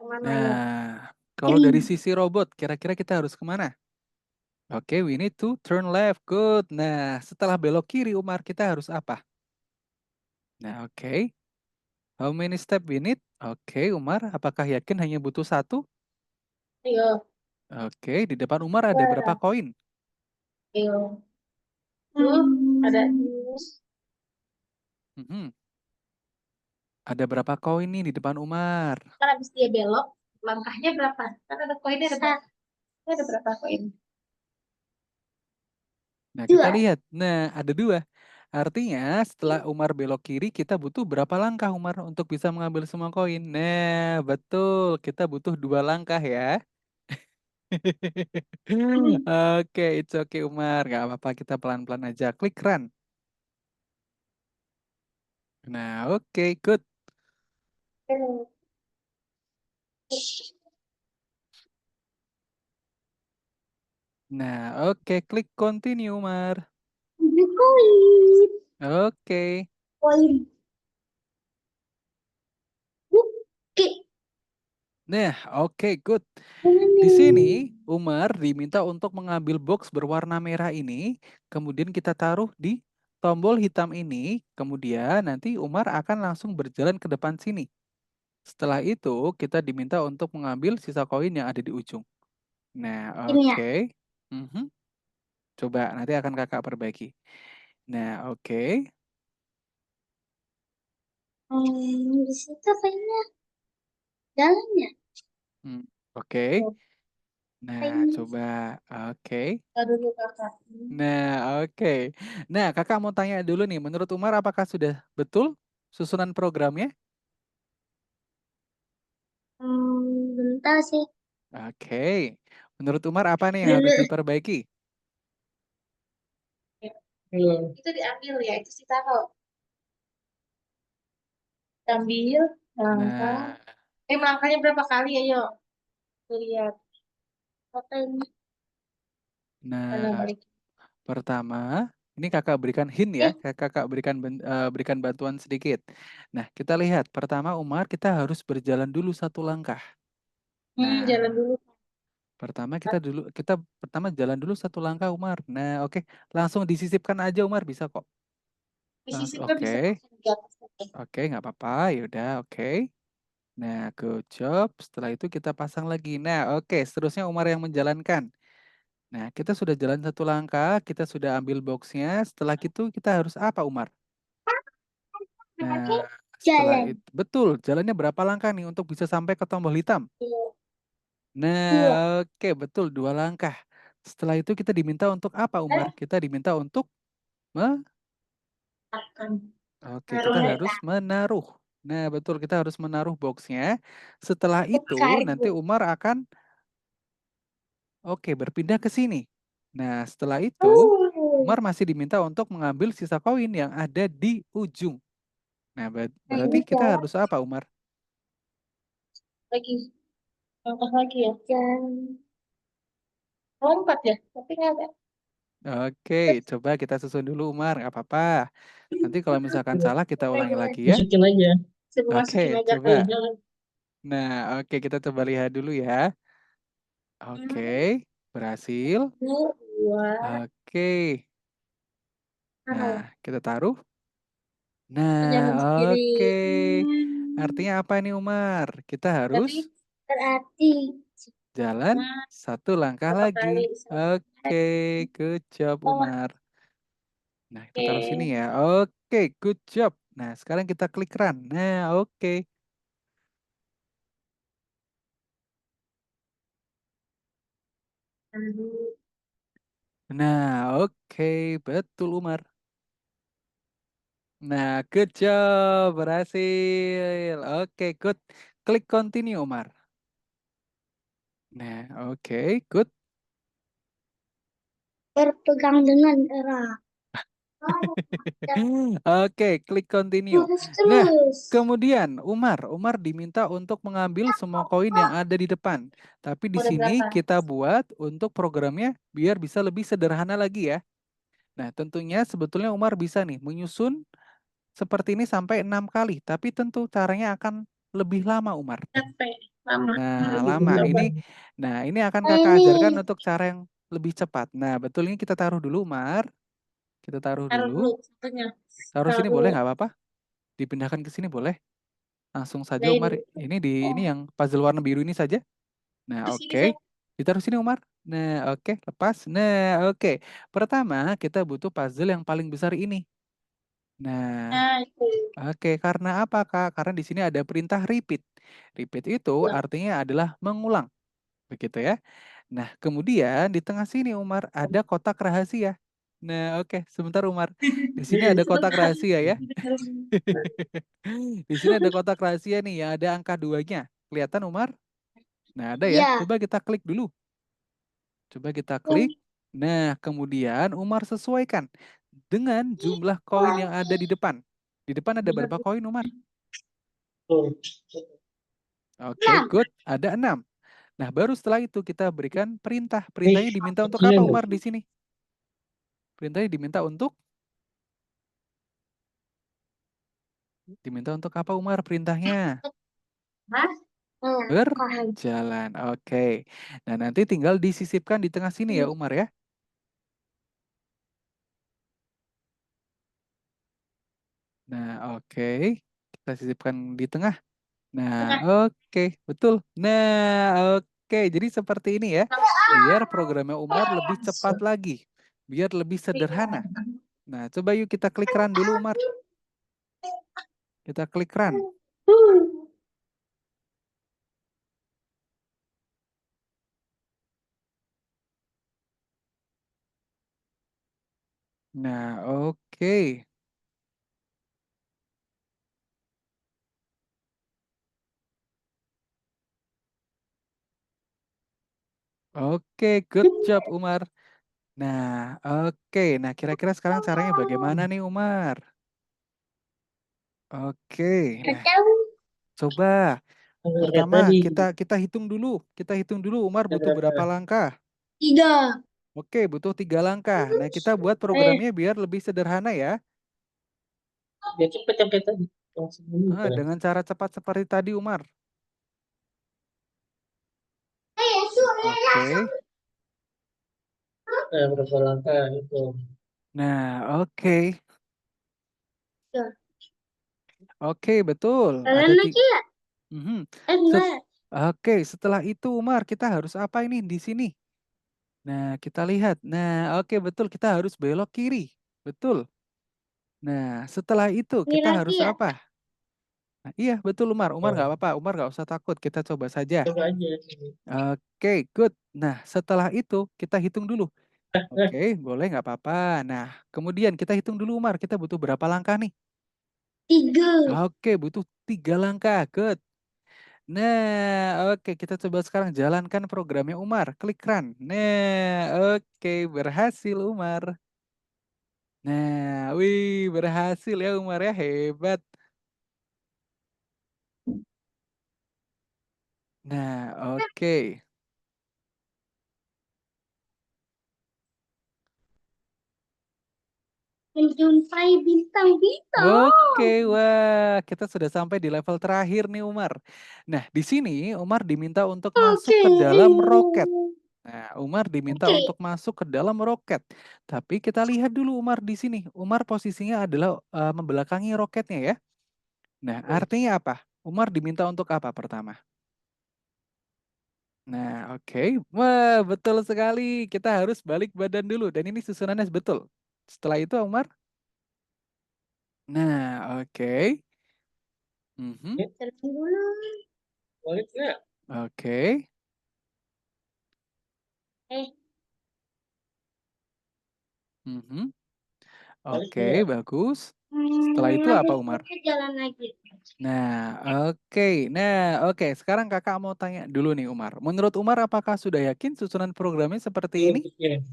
Kemana ya? Nah, kalau Kiri. dari sisi robot, kira-kira kita harus kemana? Oke, we need to turn left. Good. Nah, setelah belok kiri, Umar, kita harus apa? Nah, oke. How many step we need? Oke, Umar, apakah yakin hanya butuh satu? Ayo. Oke, di depan Umar ada berapa koin? Ayo. Tuh, ada. Mhm. Ada berapa koin nih di depan Umar? Kan habis dia belok, langkahnya berapa? Kan ada koinnya ada berapa? Ada berapa koin? Nah, kita Dua. lihat. Nah, ada dua. Artinya, setelah Umar belok kiri, kita butuh berapa langkah, Umar, untuk bisa mengambil semua koin? Nah, betul. Kita butuh 2 langkah ya. Oke, it's okay, Umar. Nggak apa-apa, kita pelan-pelan aja. Klik run. Nah, oke, good. Nah, oke, klik continue, Umar. Ambil koin. Oke. Koin. Oke. Nah, oke, good. Ini. Di sini, Umar diminta untuk mengambil box berwarna merah ini, kemudian kita taruh di tombol hitam ini, kemudian nanti Umar akan langsung berjalan ke depan sini. Setelah itu, kita diminta untuk mengambil sisa koin yang ada di ujung. Nah, Ini ya. oke. Mhm. Coba, nanti akan kakak perbaiki. Nah, oke. Di situ kayaknya jalannya. Oke. Oh, Nah, kayaknya. coba. Oke. Aduh, dulu kakak. Nah, oke. Nah, kakak mau tanya dulu nih, menurut Umar apakah sudah betul susunan programnya? Bentar sih. Oke. Menurut Umar apa nih yang harus Dulu. diperbaiki? Belum. Itu diambil ya, itu si taruh. Ambil, langkah. Nah, Langkahnya berapa kali, ayo. Tuh, lihat. Foto ini. Mana nah, balik. pertama, ini kakak berikan hint ya, kakak berikan bantuan sedikit. Nah, kita lihat. Pertama, Umar, kita harus berjalan dulu 1 langkah. Jalan Nah, dulu. pertama jalan dulu 1 langkah, Umar. Nah, oke, langsung disisipkan aja, Umar, bisa kok. Disisipkan bisa Oke. langsung di atas. Oke. Oke, nggak apa-apa. Yaudah, oke. Nah, good job. Setelah itu kita pasang lagi. Nah, oke. Seterusnya Umar yang menjalankan. Nah, kita sudah jalan 1 langkah. Kita sudah ambil boxnya. Setelah itu kita harus apa, Umar? Nah, setelah Jalan. itu. Betul. Jalannya berapa langkah nih untuk bisa sampai ke tombol hitam? Nah, Dua. oke. Betul. 2 langkah. Setelah itu kita diminta untuk apa, Umar? Kita diminta untuk Akan. Oke, kita Taruh. harus menaruh. Nah, betul, kita harus menaruh boxnya. Setelah itu, nanti Kargo. Umar akan, oke, berpindah ke sini. Nah, setelah itu, Oh. Umar masih diminta untuk mengambil sisa koin yang ada di ujung. Nah, Nah, berarti ini kita jalan. harus apa, Umar? Lagi. Langkah lagi ya. Jalan. Lompat ya, tapi nggak ada. Oke, coba kita susun dulu, Umar. Nggak apa-apa. Nanti kalau misalkan salah, kita ulangi lagi ya. Masukin aja. Coba masukin Oke, aja coba. koinnya. Nah, oke, kita coba lihat dulu ya. Oke, berhasil. Satu, dua, Oke. taruh. Nah, kita taruh. Jangan Nah, sendiri. oke. Artinya apa nih, Umar? Kita harus Berarti Berarti. jalan nah, 1 langkah berapa lagi. kali? Oke, good job, Oh, Umar. Nah, kita taruh sini oke. ya. Oke, good job. Nah, sekarang kita klik run. Nah, oke. Aduh. Nah, oke. Betul, Umar. Nah, good job. Berhasil. Oke, good. Klik continue, Umar. Nah, oke, good. Berpegang dengan erat. Oke, klik continue. Terus Nah, terus. kemudian Umar diminta untuk mengambil semua koin yang ada di depan. Tapi di Udah sini berapa? kita buat untuk programnya biar bisa lebih sederhana lagi ya. Nah, tentunya sebetulnya Umar bisa nih menyusun seperti ini sampai 6 kali. Tapi tentu caranya akan lebih lama, Umar. Capek. Lama. Nah, Lebih lama. berapa? Ini akan Oh, kakak ajarkan ini. untuk cara yang lebih cepat. Nah, betul ini kita taruh dulu, Umar. Kita taruh Taruh dulu dulu. satunya. Taruh Taruh sini dulu. boleh nggak apa-apa? Dipindahkan ke sini boleh? Langsung saja Dari Umar, ini yang puzzle warna biru ini saja. Nah, Terus ini oke. saya Ditaruh sini Umar. Nah, oke, lepas. Nah, oke. Pertama, kita butuh puzzle yang paling besar ini. Nah, itu. oke, karena apa, Kak? Karena di sini ada perintah repeat. Repeat itu Ya. artinya adalah mengulang, begitu ya. Nah, kemudian di tengah sini Umar ada kotak rahasia. Nah, oke, sebentar Umar. Di sini ada kotak sebentar. rahasia ya. Di sini ada kotak rahasia nih yang ada angka 2-nya. Kelihatan Umar? Nah, ada ya. Ya. Coba kita klik dulu. Coba kita klik. Nah, kemudian Umar sesuaikan dengan jumlah koin yang ada di depan. Di depan ada berapa koin Umar? Oke, 6. good. Ada 6. Nah, baru setelah itu kita berikan perintah. Perintahnya diminta untuk apa Umar di sini? Perintahnya diminta untuk apa Umar perintahnya? Mas, Kohan. Berjalan. Oke. Nah, nanti tinggal disisipkan di tengah sini ya Umar ya. Nah, oke. Kita sisipkan di tengah. Nah, tengah. oke, betul. Nah, oke. Jadi seperti ini ya. Biar programnya Umar lebih cepat lagi. Biar lebih sederhana. Nah, coba yuk kita klik run dulu Umar. Kita klik run. Nah, oke. Oke, good job Umar. Nah, oke. Nah, kira-kira sekarang caranya bagaimana nih Umar? Oke. Nah, coba pertama kita hitung dulu. Kita hitung dulu Umar butuh berapa langkah? 3. Oke, butuh 3 langkah. Nah, kita buat programnya biar lebih sederhana ya. Biar cepet yang kayak tadi. Langsung dulu kan. Dengan cara cepat seperti tadi Umar. Oke. Berapa langkah itu. Nah, oke. Ya. Oke, betul. Kalian Ada lagi ya? Mhm. Set- Enggak. Oke, setelah itu Umar, kita harus apa ini di sini? Nah, kita lihat. Nah, oke betul, kita harus belok kiri. Betul. Nah, setelah itu Ini kita lagi harus ya? apa? Nah, iya, betul Umar. Umar Oh, nggak apa-apa. Umar nggak usah takut. Kita coba saja. coba aja. Oke, good. Nah, setelah itu kita hitung dulu. Oke, boleh nggak apa-apa. Nah, kemudian kita hitung dulu Umar. Kita butuh berapa langkah nih? 3. Oke, butuh 3 langkah. Good. Nah, oke, kita coba sekarang jalankan programnya Umar. Klik run. Nah, oke, berhasil Umar. Nah, wih, berhasil ya Umar ya, hebat. Nah, oke. Menjumpai bintang-bintang. Oke, wah, kita sudah sampai di level terakhir nih Umar. Nah, di sini Umar diminta untuk masuk Oke. ke dalam roket. Nah, Umar diminta Oke. untuk masuk ke dalam roket. Tapi kita lihat dulu Umar di sini. Umar posisinya adalah membelakangi roketnya ya. Nah, artinya apa? Umar diminta untuk apa pertama? Nah, oke. Wah, betul sekali. Kita harus balik badan dulu. Dan ini susunannya betul. Setelah itu, Umar. Nah, oke. Mhm. Jalan dulu. Balik nggak? Oke. Eh, Mhm. Balik Oke, nggak? bagus. Setelah itu apa, habis Umar? itu jalan lagi. Nah, oke. Nah, oke. Sekarang kakak mau tanya dulu nih, Umar. Menurut Umar, apakah sudah yakin susunan programnya seperti ini? Iya.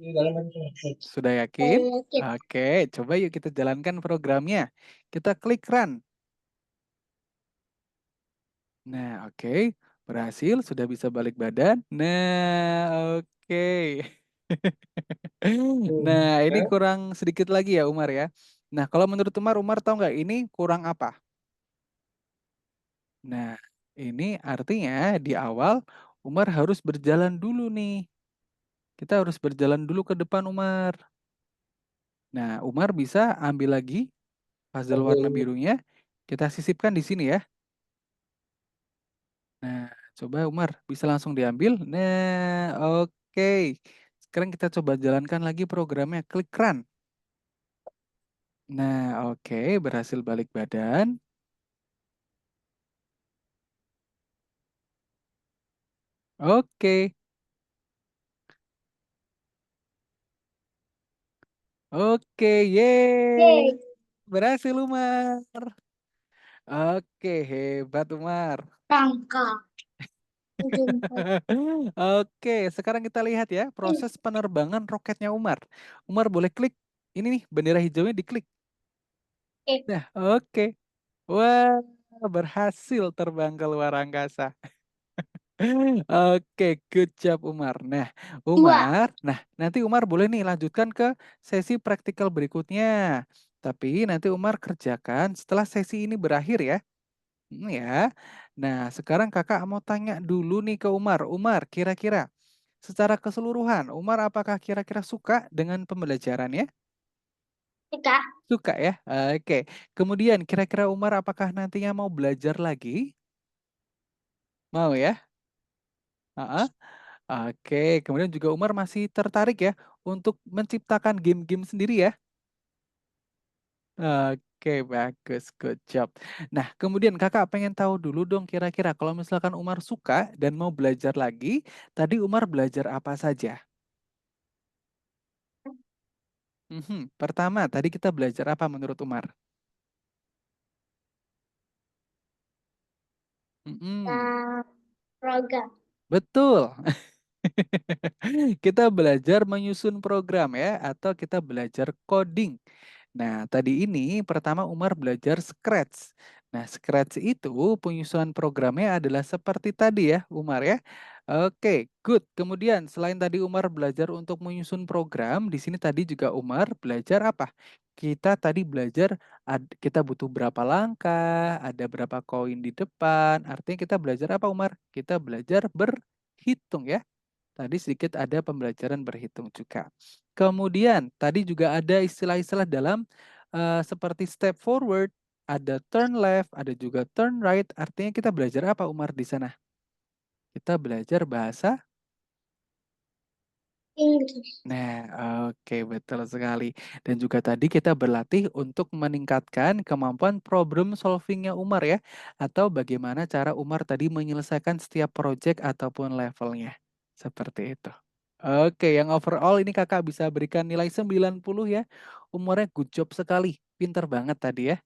Ini dalam aja. Sudah yakin? Sedikit. Oke, coba yuk kita jalankan programnya. Kita klik run. Nah, oke. Berhasil, sudah bisa balik badan. Nah, oke. Nah, ini kurang sedikit lagi ya, Umar ya. Nah, kalau menurut Umar, Umar tahu nggak ini kurang apa? Nah, ini artinya di awal Umar harus berjalan dulu nih. Kita harus berjalan dulu ke depan Umar. Nah, Umar bisa ambil lagi puzzle warna birunya. Kita sisipkan di sini ya. Nah, coba Umar bisa langsung diambil. Nah, oke. Sekarang kita coba jalankan lagi programnya. Klik run. Nah, oke, berhasil balik badan. Oke. Oke, yeay. Yeay. Berhasil Umar. Oke, hebat Umar. Tangka. Jumpa. Oke, sekarang kita lihat ya proses penerbangan roketnya Umar. Umar boleh klik. Ini nih, bendera hijaunya diklik. Oke. Nah, oke. Wah, berhasil terbang ke luar angkasa. Oke, good job Umar. Nah, Dua. nanti Umar boleh nih lanjutkan ke sesi praktikal berikutnya. Tapi nanti Umar kerjakan setelah sesi ini berakhir ya. Ya. Nah, sekarang kakak mau tanya dulu nih ke Umar. Umar, kira-kira secara keseluruhan, Umar apakah kira-kira suka dengan pembelajarannya? Tiga. Suka ya? Oke. Kemudian kira-kira Umar apakah nantinya mau belajar lagi? Mau ya? Heeh. Oke, kemudian juga Umar masih tertarik ya untuk menciptakan game-game sendiri ya? Oke, bagus, good job. Nah, kemudian kakak pengen tahu dulu dong kira-kira kalau misalkan Umar suka dan mau belajar lagi, tadi Umar belajar apa saja? Pertama, tadi kita belajar apa menurut Umar? Mhm. Program. Betul. Kita belajar menyusun program ya, atau kita belajar coding. Nah, tadi ini pertama Umar belajar Scratch. Nah, Scratch itu penyusunan programnya adalah seperti tadi ya, Umar ya. Oke, good. Kemudian selain tadi Umar belajar untuk menyusun program, di sini tadi juga Umar belajar apa? Kita tadi belajar kita butuh berapa langkah, ada berapa koin di depan. Artinya kita belajar apa, Umar? Kita belajar berhitung ya. Tadi sedikit ada pembelajaran berhitung juga. Kemudian tadi juga ada istilah-istilah dalam seperti step forward, ada turn left, ada juga turn right. Artinya kita belajar apa Umar di sana? Kita belajar bahasa. Inggris. Nah, oke betul sekali. Dan juga tadi kita berlatih untuk meningkatkan kemampuan problem solvingnya Umar ya. Atau bagaimana cara Umar tadi menyelesaikan setiap project ataupun levelnya. Seperti itu. Oke, yang overall ini kakak bisa berikan nilai 90 ya. Umurnya good job sekali. Pinter banget tadi ya.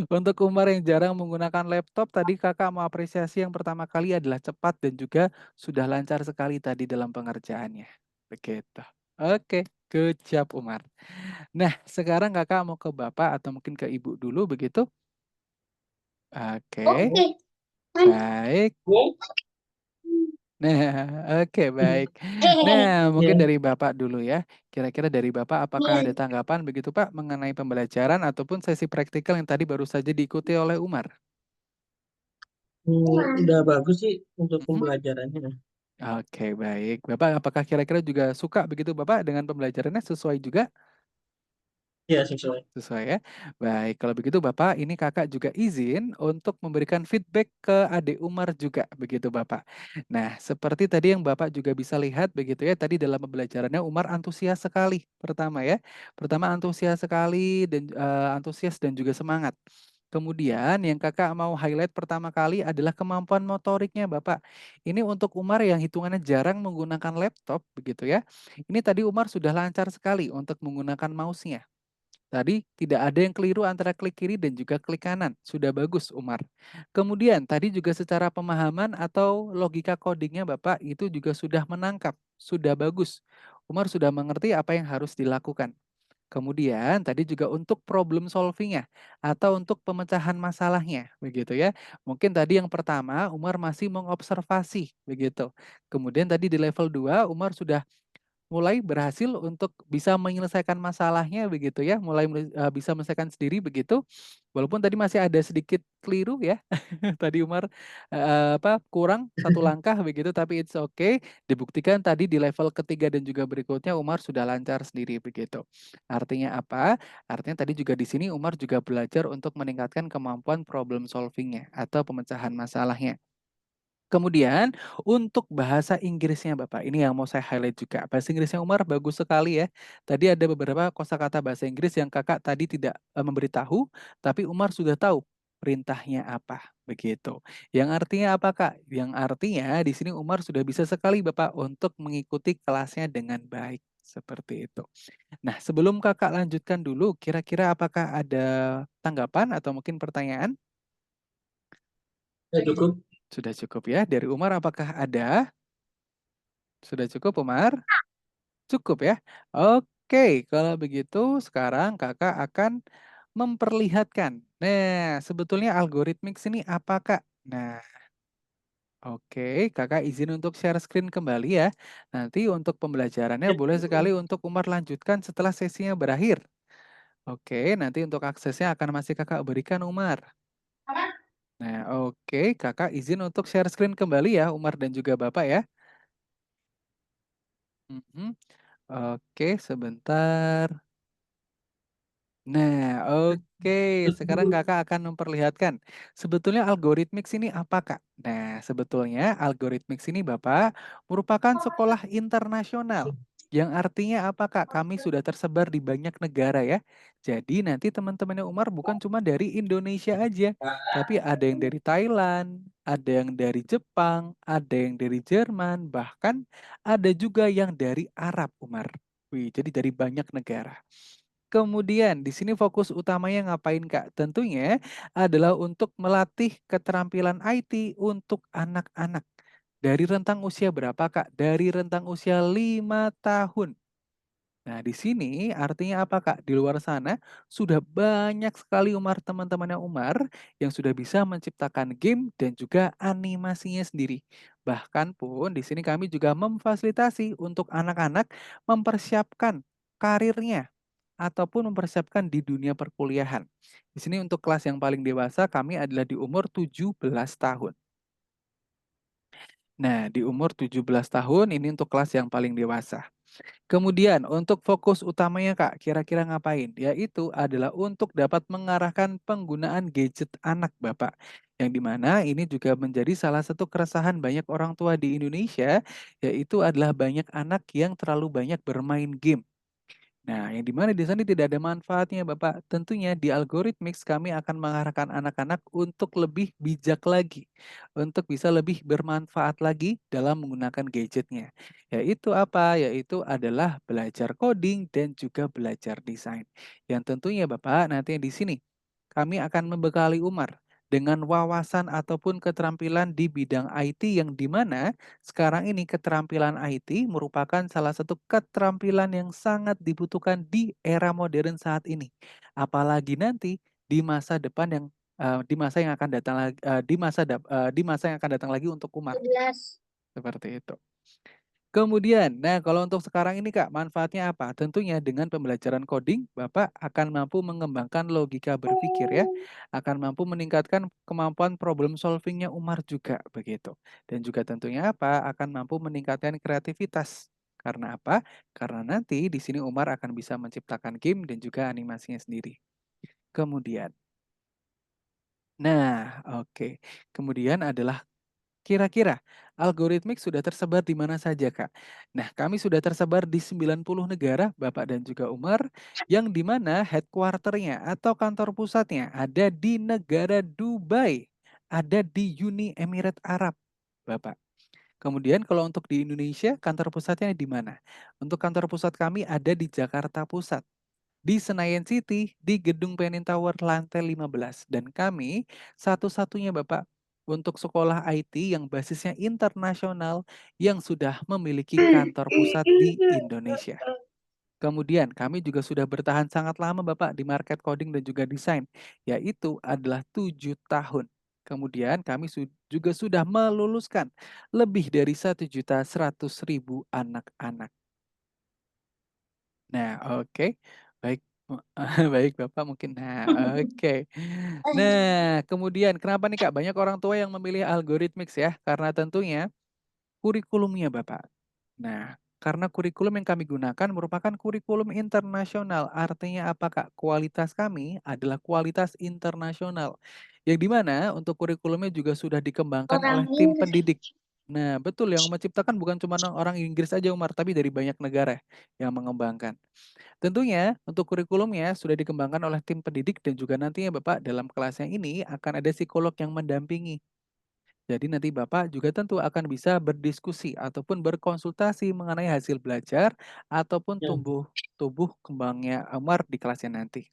Untuk Umar yang jarang menggunakan laptop, tadi kakak mau apresiasi yang pertama kali adalah cepat dan juga sudah lancar sekali tadi dalam pengerjaannya. Begitu. Oke, good job Umar. Nah, sekarang kakak mau ke bapak atau mungkin ke ibu dulu begitu? Oke, Oke. baik. Nah, oke baik. Nah, mungkin Ya. dari Bapak dulu ya. Kira-kira dari Bapak apakah ada tanggapan begitu Pak mengenai pembelajaran ataupun sesi praktikal yang tadi baru saja diikuti oleh Umar? Udah bagus sih untuk Mhm. pembelajarannya. Oke, baik. Bapak apakah kira-kira juga suka begitu Bapak dengan pembelajarannya sesuai juga? Ya, sesuai. Sesuai ya. Baik, kalau begitu Bapak, ini Kakak juga izin untuk memberikan feedback ke adik Umar juga, begitu Bapak. Nah, seperti tadi yang Bapak juga bisa lihat begitu ya, tadi dalam pembelajarannya Umar antusias sekali, pertama ya. Pertama antusias sekali dan antusias dan juga semangat. Kemudian yang Kakak mau highlight pertama kali adalah kemampuan motoriknya Bapak. Ini untuk Umar yang hitungannya jarang menggunakan laptop begitu ya. Ini tadi Umar sudah lancar sekali untuk menggunakan mouse-nya. Tadi tidak ada yang keliru antara klik kiri dan juga klik kanan. Sudah bagus, Umar. Kemudian tadi juga secara pemahaman atau logika codingnya Bapak itu juga sudah menangkap. Sudah bagus. Umar sudah mengerti apa yang harus dilakukan. Kemudian tadi juga untuk problem solvingnya atau untuk pemecahan masalahnya, begitu ya. Mungkin tadi yang pertama Umar masih mengobservasi, begitu. Kemudian tadi di level 2 Umar sudah mulai berhasil untuk bisa menyelesaikan masalahnya begitu ya, mulai bisa menyelesaikan sendiri begitu, walaupun tadi masih ada sedikit keliru ya, tadi Umar, kurang satu langkah begitu, tapi it's okay, dibuktikan tadi di level ketiga dan juga berikutnya Umar sudah lancar sendiri begitu. Artinya apa? Artinya tadi juga di sini Umar juga belajar untuk meningkatkan kemampuan problem solving-nya atau pemecahan masalahnya. Kemudian untuk bahasa Inggrisnya Bapak, ini yang mau saya highlight juga. Bahasa Inggrisnya Umar bagus sekali ya. Tadi ada beberapa kosakata bahasa Inggris yang Kakak tadi tidak, memberitahu, tapi Umar sudah tahu perintahnya apa, begitu. Yang artinya apa, Kak? Yang artinya di sini Umar sudah bisa sekali Bapak untuk mengikuti kelasnya dengan baik, seperti itu. Nah, sebelum Kakak lanjutkan dulu, kira-kira apakah ada tanggapan atau mungkin pertanyaan? Ya, cukup. Sudah cukup ya. Dari Umar apakah ada? Sudah cukup Umar? Cukup ya? Oke, kalau begitu sekarang Kakak akan memperlihatkan. Nah, sebetulnya algoritmik ini apa, Kak? Nah, oke, Kakak izin untuk share screen kembali ya. Nanti untuk pembelajarannya boleh sekali untuk Umar lanjutkan setelah sesinya berakhir. Oke, nanti untuk aksesnya akan masih Kakak berikan Umar. Nah, oke, Kakak izin untuk share screen kembali ya, Umar dan juga Bapak ya. Mhm. Oke, sebentar. Nah, oke. Sekarang Kakak akan memperlihatkan, sebetulnya algoritmik ini apa, Kak? Nah, sebetulnya algoritmik ini Bapak, merupakan sekolah internasional. Yang artinya apa, Kak? Kami sudah tersebar di banyak negara ya. Jadi nanti teman-temannya Umar bukan cuma dari Indonesia aja, tapi ada yang dari Thailand, ada yang dari Jepang, ada yang dari Jerman, bahkan ada juga yang dari Arab, Umar. Wih, jadi dari banyak negara. Kemudian di sini fokus utamanya ngapain, Kak? Tentunya adalah untuk melatih keterampilan IT untuk anak-anak. Dari rentang usia berapa, Kak? Dari rentang usia 5 tahun. Nah, di sini artinya apa, Kak? Di luar sana sudah banyak sekali teman-temannya Umar yang sudah bisa menciptakan game dan juga animasinya sendiri. Bahkan pun di sini kami juga memfasilitasi untuk anak-anak mempersiapkan karirnya ataupun mempersiapkan di dunia perkuliahan. Di sini untuk kelas yang paling dewasa kami adalah di umur 17 tahun. Nah, di umur 17 tahun ini untuk kelas yang paling dewasa. Kemudian untuk fokus utamanya Kak, kira-kira ngapain? Yaitu adalah untuk dapat mengarahkan penggunaan gadget anak Bapak. Yang dimana ini juga menjadi salah satu keresahan banyak orang tua di Indonesia, yaitu adalah banyak anak yang terlalu banyak bermain game. Nah, yang dimana di sana tidak ada manfaatnya, Bapak. Tentunya di algoritmix kami akan mengarahkan anak-anak untuk lebih bijak lagi, untuk bisa lebih bermanfaat lagi dalam menggunakan gadgetnya. Yaitu apa? Yaitu adalah belajar coding dan juga belajar desain. Yang tentunya Bapak nanti di sini kami akan membekali Umar dengan wawasan ataupun keterampilan di bidang IT yang dimana sekarang ini keterampilan IT merupakan salah satu keterampilan yang sangat dibutuhkan di era modern saat ini. Apalagi nanti di masa depan yang di masa yang akan datang lagi di masa yang akan datang lagi untuk Umar, 11. seperti itu. Kemudian, nah kalau untuk sekarang ini Kak, manfaatnya apa? Tentunya dengan pembelajaran coding, Bapak akan mampu mengembangkan logika berpikir ya, akan mampu meningkatkan kemampuan problem solvingnya Umar juga begitu. Dan juga tentunya apa? Akan mampu meningkatkan kreativitas. Karena apa? Karena nanti di sini Umar akan bisa menciptakan game dan juga animasinya sendiri. Kemudian, nah oke. Kemudian adalah kira-kira algoritmik sudah tersebar di mana saja, Kak? Nah, kami sudah tersebar di 90 negara, Bapak dan juga Umar, yang di mana headquarter-nya atau kantor pusatnya ada di negara Dubai, ada di Uni Emirat Arab, Bapak. Kemudian kalau untuk di Indonesia, kantor pusatnya di mana? Untuk kantor pusat kami ada di Jakarta Pusat, di Senayan City, di Gedung Penin Tower lantai 15. Dan kami satu-satunya Bapak untuk sekolah IT yang basisnya internasional yang sudah memiliki kantor pusat di Indonesia. Kemudian kami juga sudah bertahan sangat lama Bapak di market coding dan juga desain, yaitu adalah 7 tahun. Kemudian kami juga sudah meluluskan lebih dari 1.100.000 anak-anak. Nah, oke. Baik, baik Bapak mungkin. Nah, oke. Nah, kemudian kenapa nih Kak banyak orang tua yang memilih Algorithmics ya? Karena tentunya kurikulumnya Bapak. Nah, karena kurikulum yang kami gunakan merupakan kurikulum internasional. Artinya apa, Kak? Kualitas kami adalah kualitas internasional. Yang di mana untuk kurikulumnya juga sudah dikembangkan Orang oleh tim Inggris. pendidik. Nah, betul yang menciptakan bukan cuma orang Inggris aja, Umar, tapi dari banyak negara yang mengembangkan. Tentunya untuk kurikulumnya sudah dikembangkan oleh tim pendidik dan juga nantinya Bapak dalam kelasnya ini akan ada psikolog yang mendampingi. Jadi nanti Bapak juga tentu akan bisa berdiskusi ataupun berkonsultasi mengenai hasil belajar ataupun Ya. tubuh kembangnya Amar di kelasnya nanti.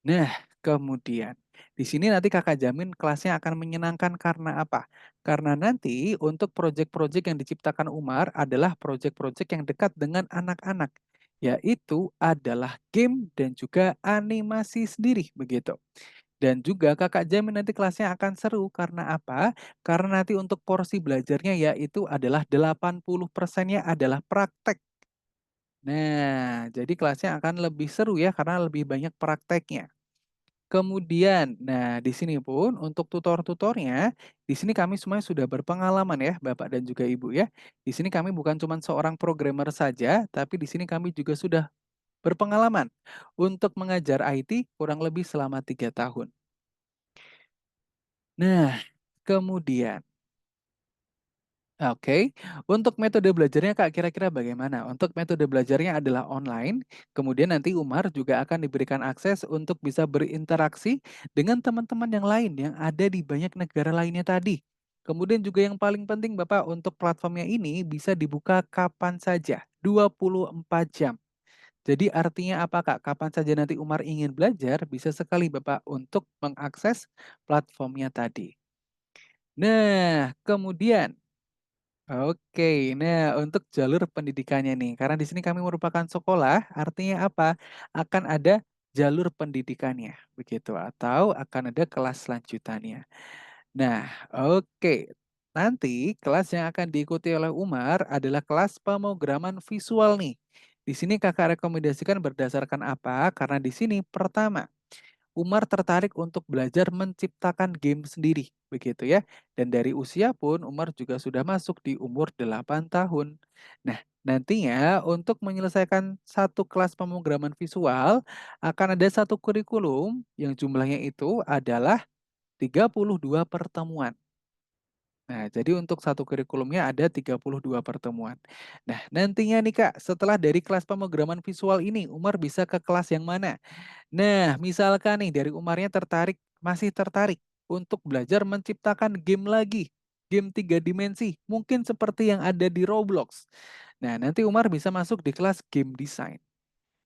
Nah, kemudian di sini nanti Kakak jamin kelasnya akan menyenangkan karena apa? Karena nanti untuk proyek-proyek yang diciptakan Umar adalah proyek-proyek yang dekat dengan anak-anak, yaitu adalah game dan juga animasi sendiri begitu. Dan juga Kakak jamin nanti kelasnya akan seru karena apa? Karena nanti untuk porsi belajarnya yaitu adalah 80%-nya adalah praktek. Nah, jadi kelasnya akan lebih seru ya karena lebih banyak prakteknya. Kemudian, nah di sini pun untuk tutor-tutornya, di sini kami semuanya sudah berpengalaman ya, Bapak dan juga Ibu ya. Di sini kami bukan cuma seorang programmer saja, tapi di sini kami juga sudah berpengalaman untuk mengajar IT kurang lebih selama 3 tahun. Nah, kemudian, oke, untuk metode belajarnya Kak, kira-kira bagaimana? Untuk metode belajarnya adalah online, kemudian nanti Umar juga akan diberikan akses untuk bisa berinteraksi dengan teman-teman yang lain yang ada di banyak negara lainnya tadi. Kemudian juga yang paling penting Bapak, untuk platformnya ini bisa dibuka kapan saja, 24 jam. Jadi artinya apa Kak? Kapan saja nanti Umar ingin belajar, bisa sekali Bapak untuk mengakses platformnya tadi. Nah, kemudian oke. Nah, untuk jalur pendidikannya nih, karena di sini kami merupakan sekolah, artinya apa? Akan ada jalur pendidikannya, begitu, atau akan ada kelas lanjutannya. Nah, oke. Nanti kelas yang akan diikuti oleh Umar adalah kelas pemrograman visual nih. Di sini kakak rekomendasikan berdasarkan apa? Karena di sini pertama, Umar tertarik untuk belajar menciptakan game sendiri, begitu ya. Dan dari usia pun Umar juga sudah masuk di umur 8 tahun. Nah, nantinya untuk menyelesaikan satu kelas pemrograman visual akan ada satu kurikulum yang jumlahnya itu adalah 32 pertemuan. Nah, jadi untuk satu kurikulumnya ada 32 pertemuan. Nah, nantinya nih Kak, setelah dari kelas pemrograman visual ini, Umar bisa ke kelas yang mana? Nah, misalkan nih dari Umarnya masih tertarik untuk belajar menciptakan game lagi, game 3 dimensi, mungkin seperti yang ada di Roblox. Nah, nanti Umar bisa masuk di kelas game design.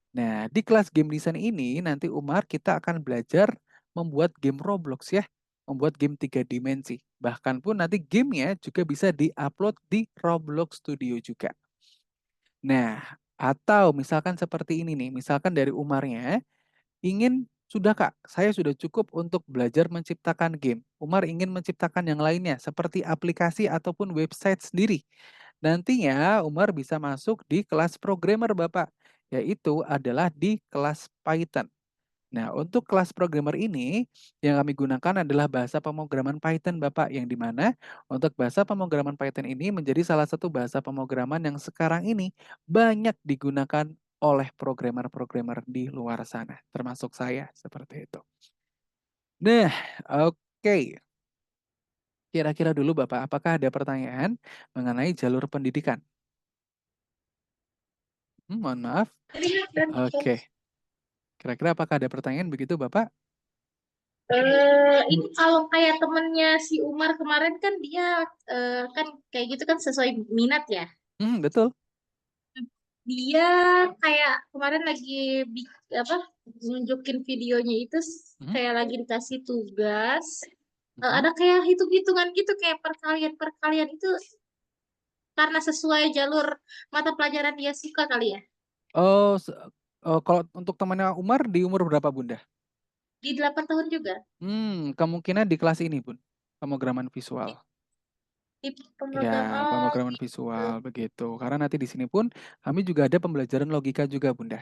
Nah, di kelas game design ini nanti Umar kita akan belajar membuat game Roblox ya, membuat game 3 dimensi. Bahkan pun nanti gamenya juga bisa di-upload di Roblox Studio juga. Nah, atau misalkan seperti ini nih, misalkan dari Umarnya, sudah Kak, saya sudah cukup untuk belajar menciptakan game. Umar ingin menciptakan yang lainnya, seperti aplikasi ataupun website sendiri. Nantinya Umar bisa masuk di kelas programmer Bapak, yaitu adalah di kelas Python. Nah, untuk kelas programmer ini yang kami gunakan adalah bahasa pemrograman Python Bapak, yang di mana untuk bahasa pemrograman Python ini menjadi salah satu bahasa pemrograman yang sekarang ini banyak digunakan oleh programmer-programmer di luar sana, termasuk saya, seperti itu. Nah, oke. Kira-kira dulu Bapak, apakah ada pertanyaan mengenai jalur pendidikan? Mohon maaf. Lihat dan Oke. Kira-kira apakah ada pertanyaan begitu Bapak? ini kalau kayak temennya si Umar kemarin kan dia kan kayak gitu kan sesuai minat ya. Betul. Dia kayak kemarin lagi apa nunjukin videonya itu Mhm, kayak lagi dikasih tugas. mhm. Ada kayak hitung-hitungan gitu kayak perkalian-perkalian itu karena sesuai jalur mata pelajaran dia suka kali ya. Oh, kalau untuk temannya Umar di umur berapa Bunda? Di 8 tahun juga. Kemungkinan di kelas ini Bun, pemrograman visual. di Ya, pemrograman gitu. visual begitu. Karena nanti di sini pun kami juga ada pembelajaran logika juga, Bunda.